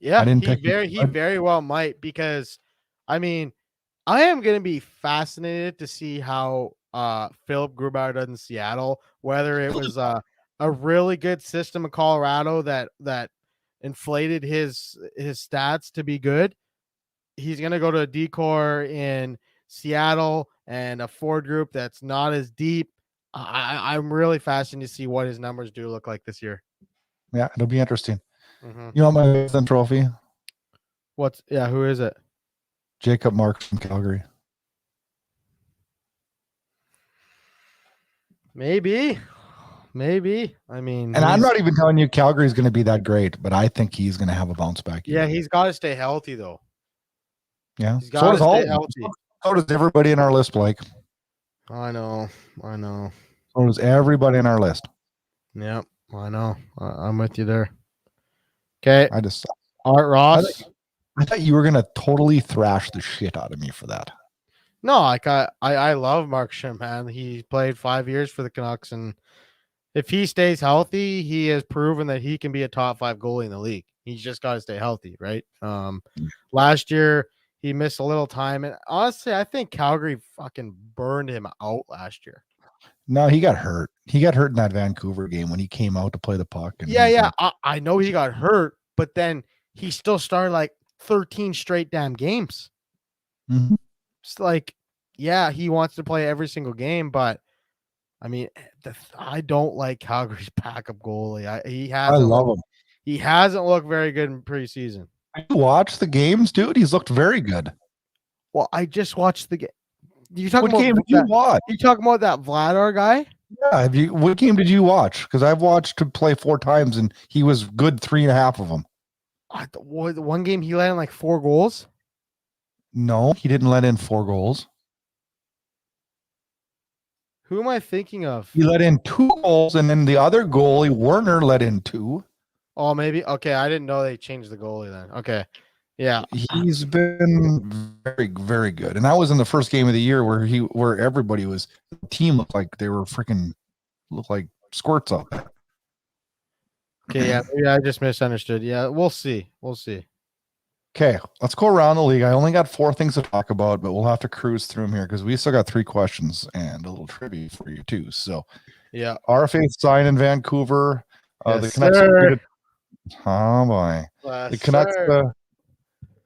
Yeah, he very well might, because I mean, I am going to be fascinated to see how Philip Grubauer does in Seattle, whether it was a really good system in Colorado that inflated his stats to be good. He's going to go to a decor in Seattle and a forward group that's not as deep. I'm really fascinated to see what his numbers do look like this year. Yeah, it'll be interesting. Mm-hmm. You want my Vezina Trophy? Who is it? Jacob Marks from Calgary. Maybe. I mean, and I'm not even telling you Calgary's going to be that great, but I think he's going to have a bounce back year. Yeah, he's got to stay healthy though. Yeah, he's got to stay healthy. So does everybody in our list, Blake. I know. So does everybody in our list. Yep, I know. I'm with you there. Okay. Art Ross. I thought you were gonna totally thrash the shit out of me for that. No, I love Markstrom, man. He played 5 years for the Canucks, and if he stays healthy, he has proven that he can be a top 5 goalie in the league. He's just got to stay healthy, right? Last year he missed a little time, and honestly, I think Calgary fucking burned him out last year. No, he got hurt. He got hurt in that Vancouver game when he came out to play the puck. And Yeah. I know he got hurt, but then he still started like 13 straight damn games. Mhm. It's like, yeah, he wants to play every single game, but I mean, I don't like Calgary's backup goalie. I love him. He hasn't looked very good in preseason. You watch the games, dude. He's looked very good. Well, I just watched the game. You talking What about game did you that? watch? You talking about that Vladar guy? Yeah. What game did you watch? Because I've watched him play 4 times, and he was good 3.5 of them. One game he let in like 4 goals. No, he didn't let in 4 goals. Who am I thinking of? He let in 2 goals, and then the other goalie, Werner, let in 2. Oh, maybe. Okay, I didn't know they changed the goalie then. Okay, yeah, He's been very, very good, and that was in the first game of the year where everybody was, the team looked like they were looked like squirts out there. okay, yeah, maybe I just misunderstood. Yeah, we'll see. Okay, let's go around the league. I only got 4 things to talk about, but we'll have to cruise through them here because we still got 3 questions and a little trivia for you too. So, Yeah, RFA signed in Vancouver. The Yes, Canucks sir. agreed the Canucks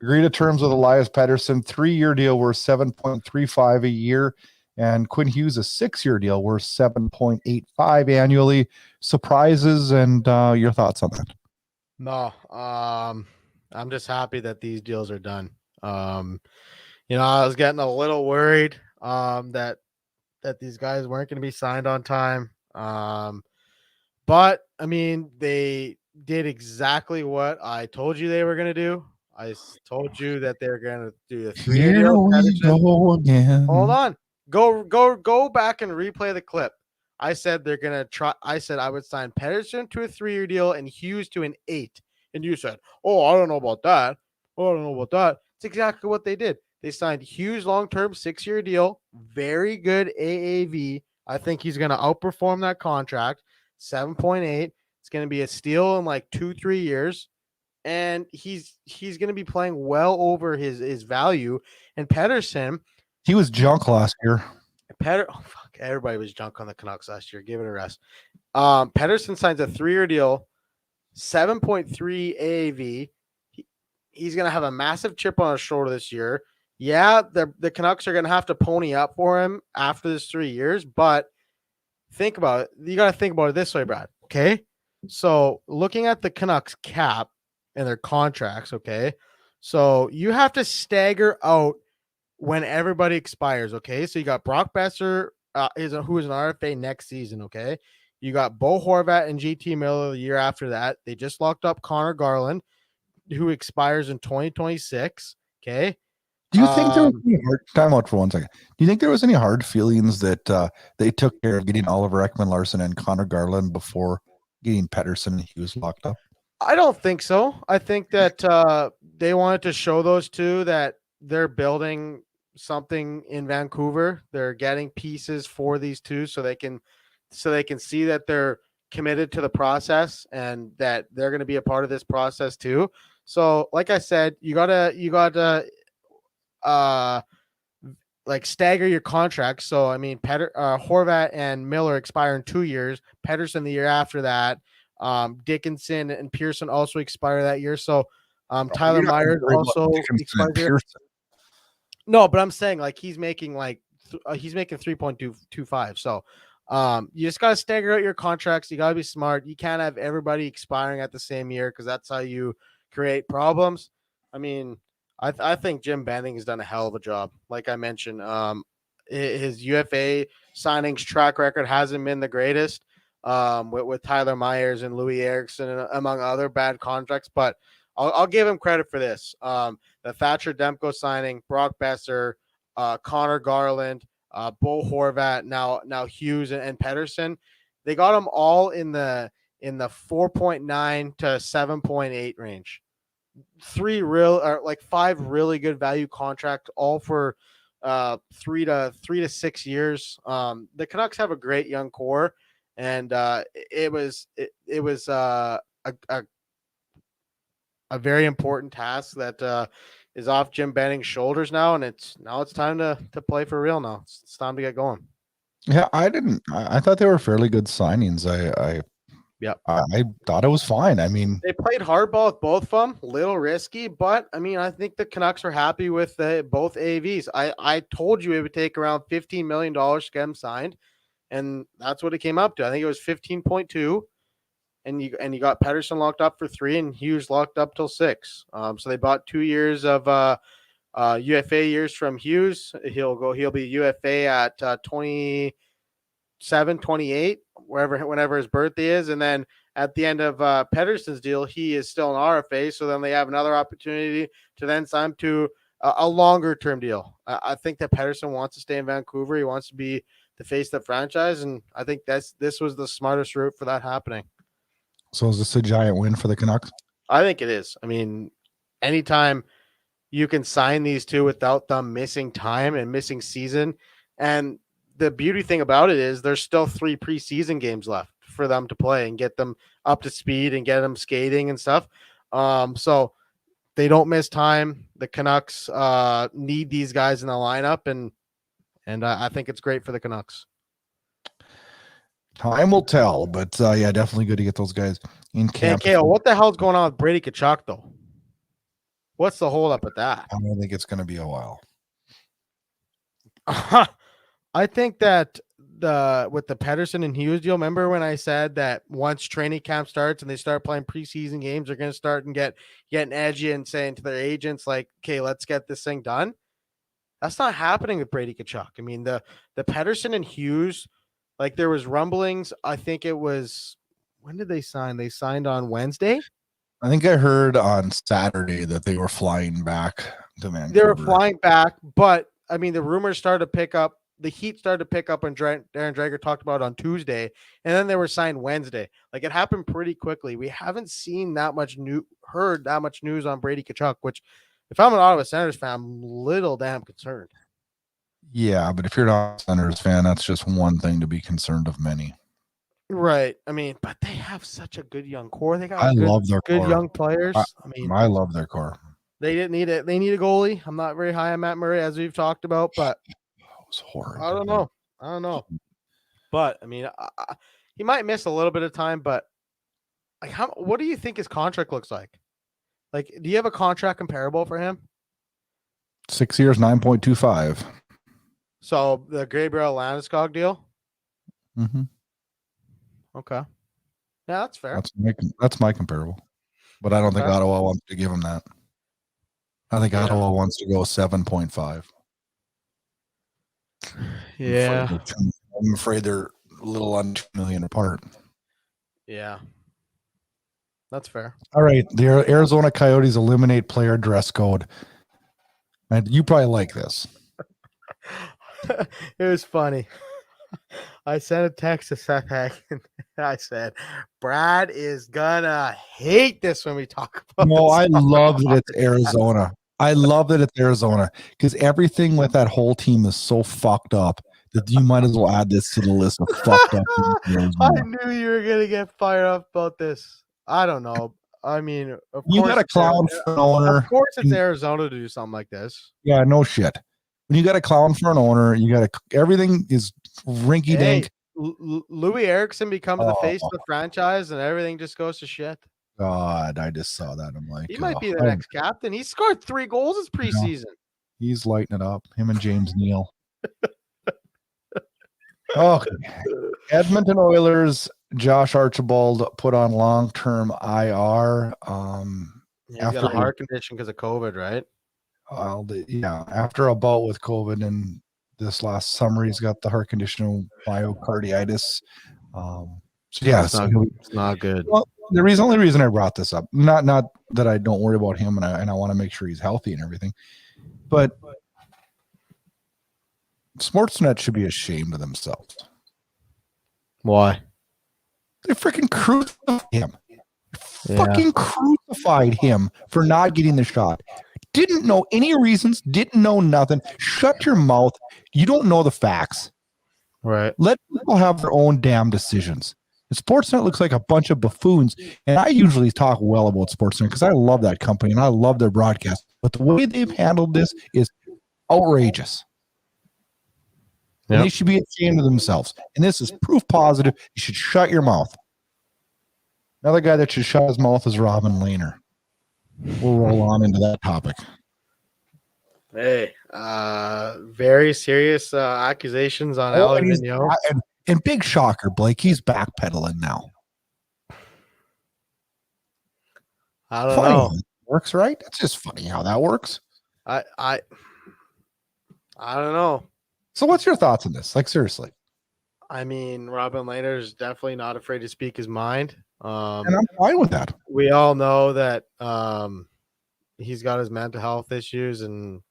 agreed to terms with Elias Pettersson, 3-year deal worth $7.35 a year, and Quinn Hughes a 6-year deal worth $7.85 annually. Surprises and your thoughts on that? No, I'm just happy that these deals are done. I was getting a little worried that these guys weren't going to be signed on time. But I mean, they did exactly what I told you they were going to do. I told you that they're going to do a 3-year Here deal. we go again. Hold on. Go back and replay the clip. I said they're going to try. I said I would sign Pettersson to a 3-year deal and Hughes to an 8. And you said, "Oh, I don't know about that. Oh, I don't know about that." It's exactly what they did. They signed Hughes long-term 6-year deal, very good AAV. I think he's going to outperform that contract, 7.8. It's going to be a steal in like 2-3 years, and he's going to be playing well over his value. And Pettersson, He was junk last year. everybody was junk on the Canucks last year. Give it a rest. Pettersson signs a 3-year deal. 7.3 AAV. He's going to have a massive chip on his shoulder this year. Yeah, the Canucks are going to have to pony up for him after this 3 years, but think about it. You got to think about it this way, Brad. Okay. So looking at the Canucks cap and their contracts, okay. So you have to stagger out when everybody expires, okay. So you got Brock Besser, who is an RFA next season, okay. You got Bo Horvat and JT Miller the year after that. They just locked up Connor Garland, who expires in 2026. Okay. Do you think there was any time out for 1 second? Do you think there was any hard feelings that they took care of getting Oliver Ekman-Larsson and Connor Garland before getting Pettersson and Hughes locked up? I don't think so. I think that they wanted to show those two that they're building something in Vancouver. They're getting pieces for these two so they can see that they're committed to the process and that they're going to be a part of this process too. So, like I said, you gotta like stagger your contracts. So, I mean, Horvat and Miller expire in 2 years. Pettersson the year after that. Dickinson and Pearson also expire that year. So, Tyler Myers also expires. No, but I'm saying like he's making 3.25. So, you just got to stagger out your contracts. You got to be smart. You can't have everybody expiring at the same year because that's how you create problems. I mean, I think Jim Benning has done a hell of a job. Like I mentioned, his UFA signings track record hasn't been the greatest with Tyler Myers and Louis Eriksson, among other bad contracts, but I'll give him credit for this. The Thatcher Demko signing, Brock Besser, Connor Garland, Bo Horvat, now Hughes and Pettersson. They got them all in the 4.9 to 7.8 range. 5 really good value contract, all for 3 to 6 years. The Canucks have a great young core, and it was a very important task that is off Jim Benning's shoulders now, and it's time to play for real now. It's time to get going. Yeah, I thought they were fairly good signings. Yep. I thought it was fine. I mean, They played hardball with both of them, little risky, but I mean, I think the Canucks were happy with both AVs. I told you it would take around $15 million to get them signed, and that's what it came up to. I think it was 15.2, and you got Pettersson locked up for 3 and Hughes locked up till 6. So they bought 2 years of UFA years from Hughes. He'll be UFA at 27, 28, whenever his birthday is, and then at the end of Pettersson's deal, he is still an RFA. So then they have another opportunity to then sign to a longer term deal. I think that Pettersson wants to stay in Vancouver. He wants to be the face of the franchise, and I think this was the smartest route for that happening. so is this a giant win for the Canucks? I think it is. I mean, anytime you can sign these two without them missing time and missing season, and the beauty thing about it is there's still 3 preseason games left for them to play and get them up to speed and get them skating and stuff. So they don't miss time. The Canucks need these guys in the lineup, and I think it's great for the Canucks. Time will tell, but yeah, definitely good to get those guys in Hey, camp. Kale, what the hell's going on with Brady Tkachuk though? What's the hold up with that? I don't think it's going to be a while. I think that with the Pettersson and Hughes deal, remember when I said that once training camp starts and they start playing preseason games, they're going to start and getting edgy and saying to their agents like, "Okay, let's get this thing done." That's not happening with Brady Tkachuk. I mean, the Pettersson and Hughes, like there was rumblings. I think it was, when did they sign? They signed on Wednesday. I think I heard on Saturday that they were flying back to Vancouver. They were flying back, but I mean, the rumors started to pick up. The heat started to pick up when Darren Dreger talked about it on Tuesday, and then they were signed Wednesday. Like it happened pretty quickly. We haven't seen that much heard that much news on Brady Tkachuk, which if I'm an Ottawa Senators fan, I'm a little damn concerned. Yeah, but if you're not a Senators fan, that's just one thing to be concerned of many. Right. I mean, but they have such a good young core. They got love their good core. young players. I love their core. They didn't need it. They need a goalie. I'm not very high on Matt Murray, as we've talked about, but That was horrible. I don't know. But I mean, he might miss a little bit of time, but like, what do you think his contract looks like? Like, do you have a contract comparable for him? 6 years, 9.25. So the Gabriel Landeskog deal. Mm-hmm. Okay, yeah, that's fair. That's my comparable, but I don't think Ottawa wants to give him that. I think Ottawa wants to go 7.5. Yeah, I'm afraid they're a little under $2 million apart. Yeah, that's fair. All right, the Arizona Coyotes eliminate player dress code, and you probably like this. It was funny. I sent a text to Seth Hagen. I said, Brad is gonna hate this when we talk about No, this. I love that it's Arizona. I love that it's Arizona because everything with that whole team is so fucked up that you might as well add this to the list of fucked up teams. I knew you were gonna get fired up about this. I don't know. I mean, you got a clown for an owner. Of course, it's Arizona to do something like this. Yeah, no shit. When you got a clown for an owner, you got everything is rinky dink. Louis Eriksson becomes the face of the franchise, and everything just goes to shit. God, I just saw that. I'm like, he might be the next captain. He scored 3 goals this preseason. He's lighting it up. Him and James Neal. Okay. Edmonton Oilers, Josh Archibald put on long-term IR. He's got a heart condition because of COVID, right? After a bout with COVID and this last summer, he's got the heart condition myocarditis. It's not good. Well, the only reason I brought this up, not that I don't worry about him and I want to make sure he's healthy and everything, but Sportsnet should be ashamed of themselves. Why? They freaking crucified him. Fucking crucified him for not getting the shot. Didn't know any reasons, didn't know nothing. Shut your mouth. You don't know the facts. Right. Let people have their own damn decisions. And Sportsnet looks like a bunch of buffoons. And I usually talk well about Sportsnet because I love that company and I love their broadcast. But the way they've handled this is outrageous. And they should be ashamed of themselves. And this is proof positive. You should shut your mouth. Another guy that should shut his mouth is Robin Lehner. We'll roll on into that topic. Hey, very serious accusations on Alain Vigneault. And big shocker, Blake, he's backpedaling now. I don't know. Works, right? It's just funny how that works. I don't know. So what's your thoughts on this? Like, seriously. I mean, Robin Lehner is definitely not afraid to speak his mind. And I'm fine with that. We all know that he's got his mental health issues, and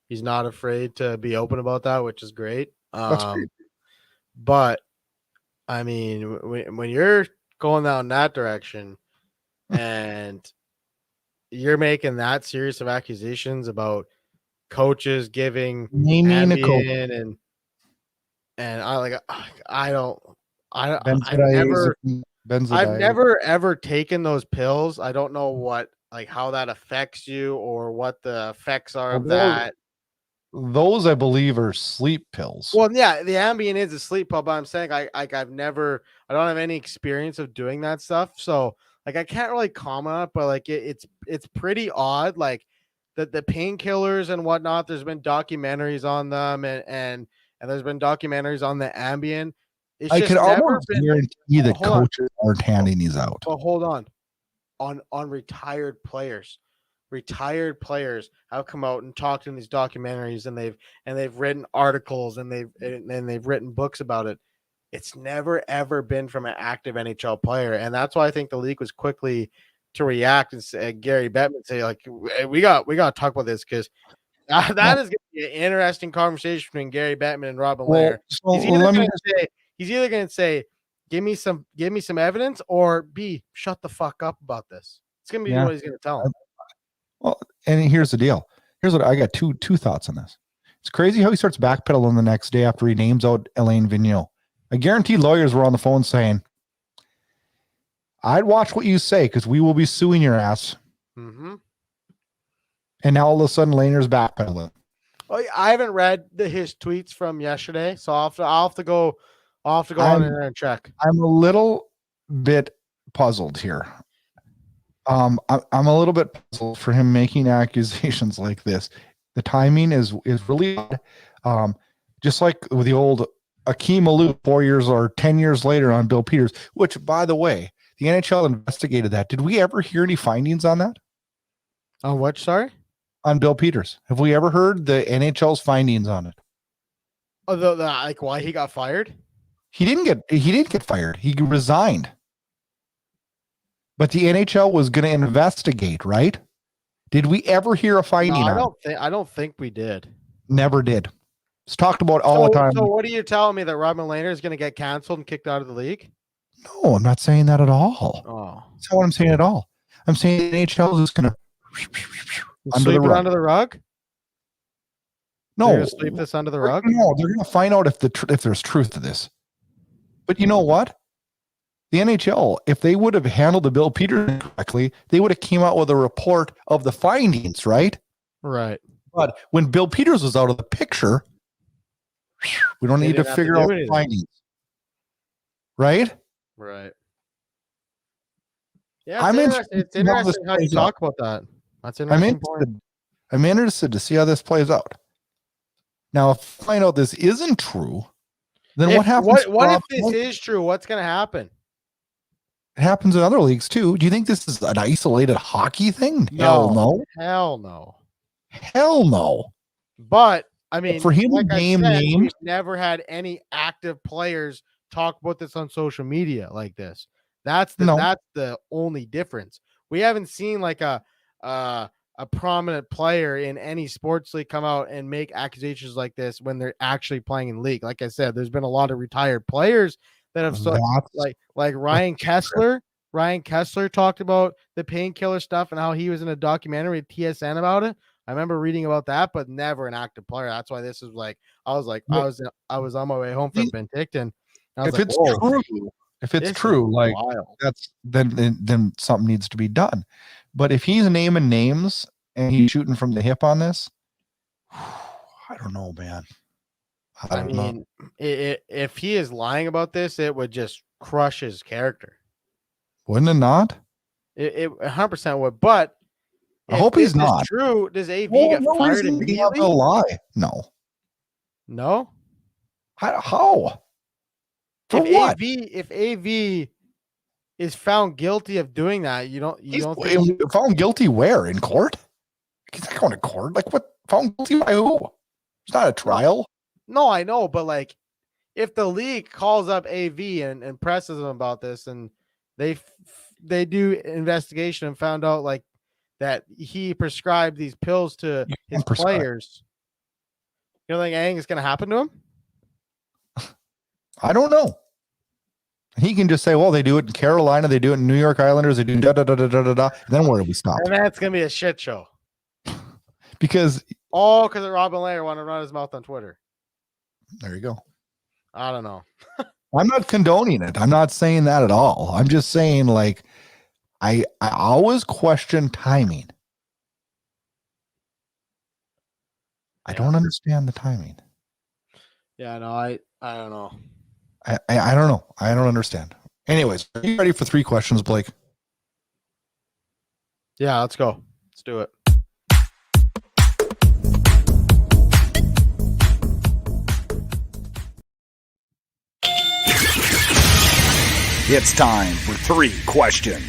he's not afraid to be open about that, which is great. That's great. But I mean, when you're going down that direction and you're making that series of accusations about coaches giving Ambien and I've never ever taken those pills. I don't know how that affects you or what the effects are of that. Those, I believe, are sleep pills. Well, yeah, the Ambien is a sleep pill, but I'm saying I don't have any experience of doing that stuff. So I can't really comment on it, but it's pretty odd. Like the painkillers and whatnot, there's been documentaries on them and there's been documentaries on the Ambien. I could almost guarantee that coaches aren't handing these out. But hold on retired players. Retired players have come out and talked in these documentaries, and they've written articles and they've written books about it. It's never ever been from an active NHL player, and that's why I think the league was quickly to react and say, Gary Bettman say, like, hey, we got to talk about this because that is going to be an interesting conversation between Gary Bettman and Robin Lehner. He's either going to say, give me some evidence, or B, shut the fuck up about this. It's going to be what he's going to tell him. Well, and here's the deal. Here's what I got two thoughts on this. It's crazy how he starts backpedaling the next day after he names out Alain Vigneault. I guarantee lawyers were on the phone saying, I'd watch what you say because we will be suing your ass. Mm-hmm. And now all of a sudden Lehner's backpedaling. Well, I haven't read his tweets from yesterday, so I'll have to go on there and check. I'm a little bit puzzled here. I'm a little bit puzzled for him making accusations like this. The timing is really odd. Just like with the old Akeem Alou 4 years or 10 years later on Bill Peters, which, by the way, the NHL investigated that. Did we ever hear any findings on that? On what? Sorry? On Bill Peters. Have we ever heard the NHL's findings on it? Oh, like why he got fired? He didn't get fired. He resigned. But the NHL was going to investigate, right? Did we ever hear a finding? No, I don't think we did. Never did. It's talked about all the time. So what are you telling me, that Robin Lehner is going to get canceled and kicked out of the league? No, I'm not saying that at all. Oh, That's not what I'm saying at all. I'm saying the NHL is going to under the rug. No, they're going to sweep this under the rug. No, they're going to find out if there's truth to this. But you know what? The NHL, if they would have handled the Bill Peters correctly, they would have came out with a report of the findings, right? Right. But when Bill Peters was out of the picture, we don't need to figure out the findings. Right? Right. Yeah, it's interesting how you talk about that. That's interesting. I'm interested to see how this plays out. Now, if I find out this isn't true, then what happens? What if this is true? What's going to happen? It happens in other leagues too. Do you think this is an isolated hockey thing? Hell no. Hell no. Hell no. But I mean, for him to name names, we've never had any active players talk about this on social media like this. That's the only difference. We haven't seen like a prominent player in any sports league come out and make accusations like this when they're actually playing in league. Like I said, there's been a lot of retired players that have like Ryan Kessler. Ryan Kessler talked about the painkiller stuff and how he was in a documentary at TSN about it. I remember reading about that, but never an active player. That's why this is like I was on my way home from Penticton. If it's true, like wild. That's then something needs to be done. But if he's naming names and he's shooting from the hip on this, I don't know, man. I mean, if he is lying about this, it would just crush his character. Wouldn't it not? It 100% would. But I hope he's not. True. Does AV Well, get no fired reason he's not immediately? gonna lie. No. No. How? For what? If AV is found guilty of doing that, you don't think Found guilty where? In court? He's not going to court. Like what? Found guilty by who? It's not a trial. No, I know, but like if the league calls up AV and presses them about this and they do investigation and found out like that he prescribed these pills to his players, you don't think anything is going to happen to him? I don't know. He can just say, well, they do it in Carolina, they do it in New York Islanders, they do da-da-da-da-da-da-da. Then where do we stop? And that's going to be a shit show. Because Robin Lehner wanted to run his mouth on Twitter. There you go. I don't know. I'm not condoning it. I'm not saying that at all. I'm just saying, like, I always question timing. I don't understand the timing. Yeah, no, I don't know. I don't know. I don't understand. Anyways, are you ready for 3 questions, Blake? Yeah, let's go. Let's do it. It's time for 3 questions.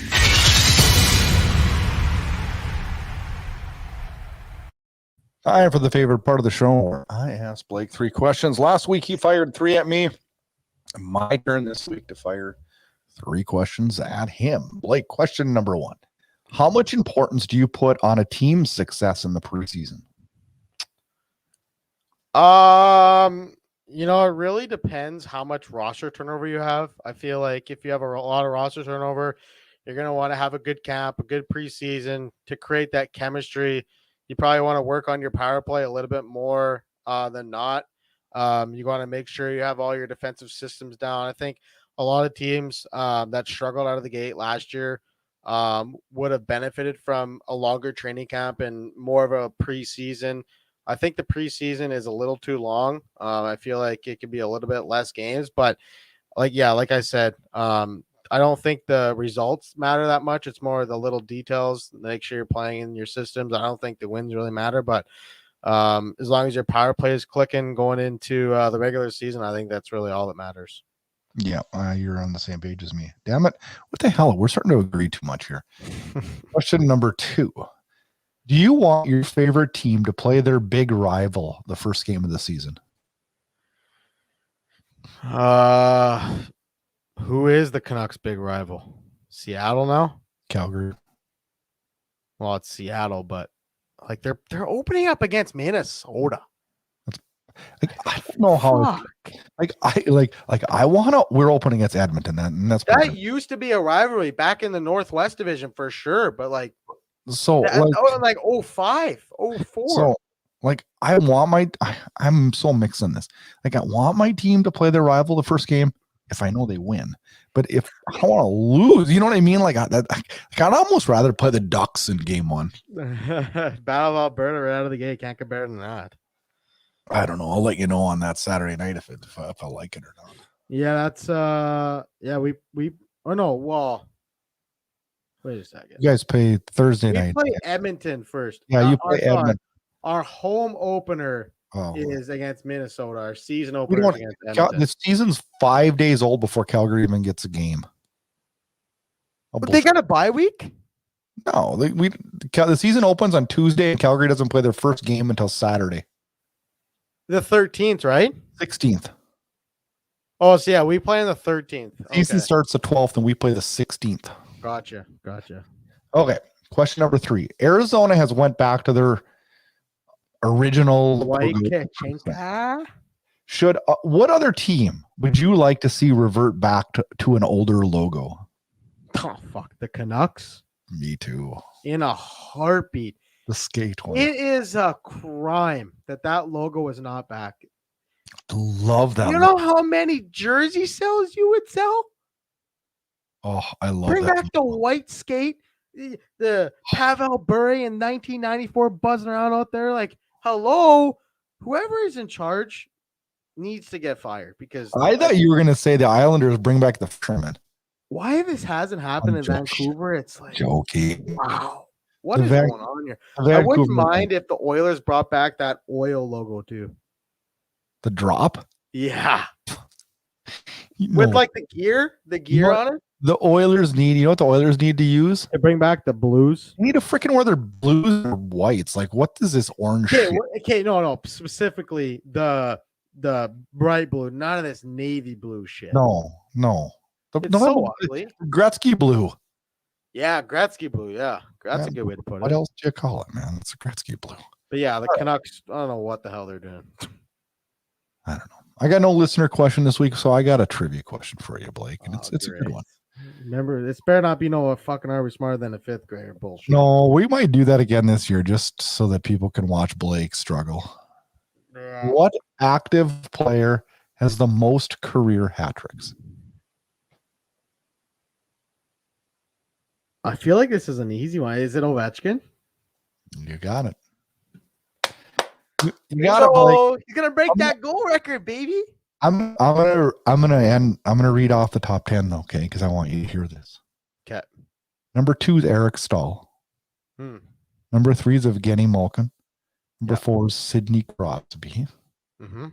Time for the favorite part of the show where I asked Blake 3 questions. Last week he fired 3 at me. My turn this week to fire 3 questions at him. Blake, question number 1. How much importance do you put on a team's success in the preseason? You know, it really depends how much roster turnover you have. I feel like if you have a lot of roster turnover, you're going to want to have a good camp, a good preseason to create that chemistry. You probably want to work on your power play a little bit more than not. You want to make sure you have all your defensive systems down. I think a lot of teams that struggled out of the gate last year would have benefited from a longer training camp and more of a preseason. I think the preseason is a little too long. I feel like it could be a little bit less games, but like I said, I don't think the results matter that much. It's more the little details. Make sure you're playing in your systems. I don't think the wins really matter, but as long as your power play is clicking going into the regular season, I think that's really all that matters. Yeah, you're on the same page as me. Damn it. What the hell? We're starting to agree too much here. Question number 2. Do you want your favorite team to play their big rival the first game of the season? Who is the Canucks' big rival? Seattle now? Calgary. Well, it's Seattle, but like they're opening up against Minnesota. Like, I don't know how. I want to. We're opening against Edmonton, and that's that used to be a rivalry back in the Northwest Division for sure. But like, so like 05, 04. So like, I'm so mixed on this. Like, I want my team to play their rival the first game if I know they win. But if I don't want to lose, you know what I mean? Like, I'd almost rather play the Ducks in game 1. Battle of Alberta right out of the gate. Can't compare than that. I don't know. I'll let you know on that Saturday night if I like it or not. Yeah, that's well, wait a second. You guys play Thursday night. We play Edmonton first. Yeah, you play Edmonton. Our home opener is against Minnesota. Our season opener is against Edmonton. The season's 5 days old before Calgary even gets a game. But they got a bye week? No, the season opens on Tuesday and Calgary doesn't play their first game until Saturday. The 13th, right? 16th. Oh, so yeah, we play on the 13th. Season starts the 12th and we play the 16th. Gotcha. Okay. Question number 3. Arizona has went back to their original. Should what other team would you like to see revert back to an older logo? Oh, fuck. The Canucks? Me too. In a heartbeat. The skate one. It is a crime that logo is not back. Love that. You know how many jersey sales you would sell? Oh, I love Bring that. back the white skate, the Pavel Bure in 1994 buzzing around out there like, hello, whoever is in charge, needs to get fired because I thought you were going to say the Islanders bring back the fisherman. why this hasn't happened in Vancouver? It's like Joking. wow, what The is Van- going on here? the I wouldn't Vancouver- mind if the Oilers brought back that oil logo too. The drop? Yeah, No. with like the gear know on it. The Oilers need, you know what the Oilers need to use? They bring back the blues. They need to freaking wear their blues or whites. Like, what is this orange shit? Okay, no, specifically the bright blue, none of this navy blue shit. No. It's so ugly. Gretzky blue. Yeah, Gretzky blue. Yeah, that's Yeah, a good way to put What it. else do you call it, man? It's a Gretzky blue. But yeah, the Canucks. I don't know what the hell they're doing. I don't know. I got no listener question this week, so I got a trivia question for you, Blake, and it's a good great. one. Remember, this better not be no fucking are we smarter than a fifth grader bullshit. No, we might do that again this year just so that people can watch Blake struggle. Yeah. What active player has the most career hat tricks? I feel like this is an easy one. Is it Ovechkin? You got it. You got it, Blake. He's gonna break that goal record, baby. I'm gonna read off the top 10 though, okay? Because I want you to hear this. Okay. Number 2 is Eric Stahl. Number 3 is Evgeny Malkin. Number 4 is Sidney Crosby. Mm-hmm.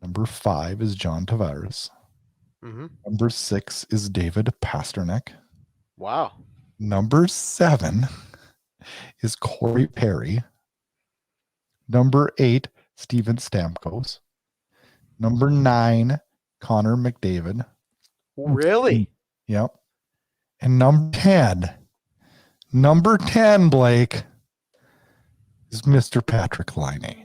Number 5 is John Tavares. Mm-hmm. Number 6 is David Pasternak. Wow. Number 7 is Corey Perry. Number 8, Steven Stamkos. Number 9, Connor McDavid. Really? Yep. And number 10, Blake, is Mr. Patrick Laine.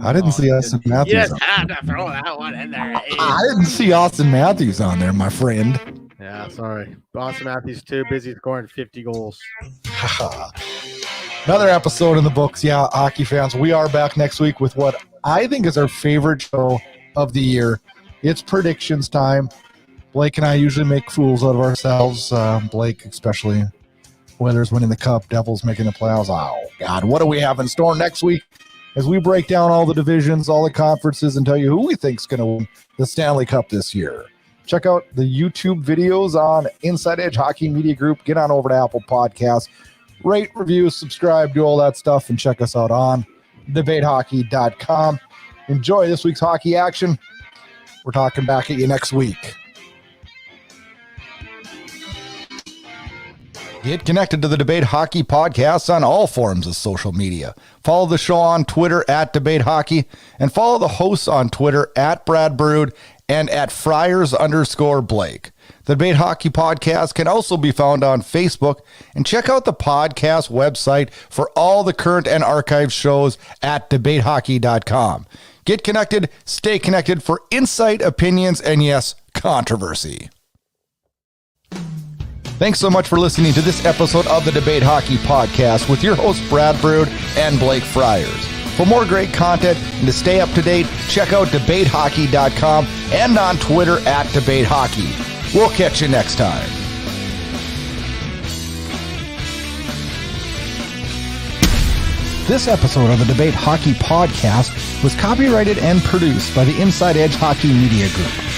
I didn't see Austin Matthews. Yes, on had to throw that one in there. I didn't see Austin Matthews on there, my friend. Yeah, sorry. Austin Matthews too busy scoring 50 goals. Another episode in the books. Yeah, hockey fans, we are back next week with what I think is our favorite show of the year. It's predictions time. Blake and I usually make fools out of ourselves. Blake especially. Oilers winning the cup, Devils making the playoffs. Oh, God, what do we have in store next week as we break down all the divisions, all the conferences, and tell you who we think is going to win the Stanley Cup this year? Check out the YouTube videos on Inside Edge Hockey Media Group. Get on over to Apple Podcasts. Rate, review, subscribe, do all that stuff, and check us out on debatehockey.com. Enjoy this week's hockey action. We're talking back at you next week. Get connected to the Debate Hockey Podcast on all forms of social media. Follow the show on Twitter at Debate Hockey, and follow the hosts on Twitter at Brad Burud and at Friars_Blake. The Debate Hockey Podcast can also be found on Facebook, and check out the podcast website for all the current and archived shows at debatehockey.com. Get connected, stay connected for insight, opinions, and yes, controversy. Thanks so much for listening to this episode of the Debate Hockey Podcast with your hosts Brad Burud and Blake Friars. For more great content and to stay up to date, check out debatehockey.com and on Twitter at debatehockey. We'll catch you next time. This episode of the Debate Hockey Podcast was copyrighted and produced by the Inside Edge Hockey Media Group.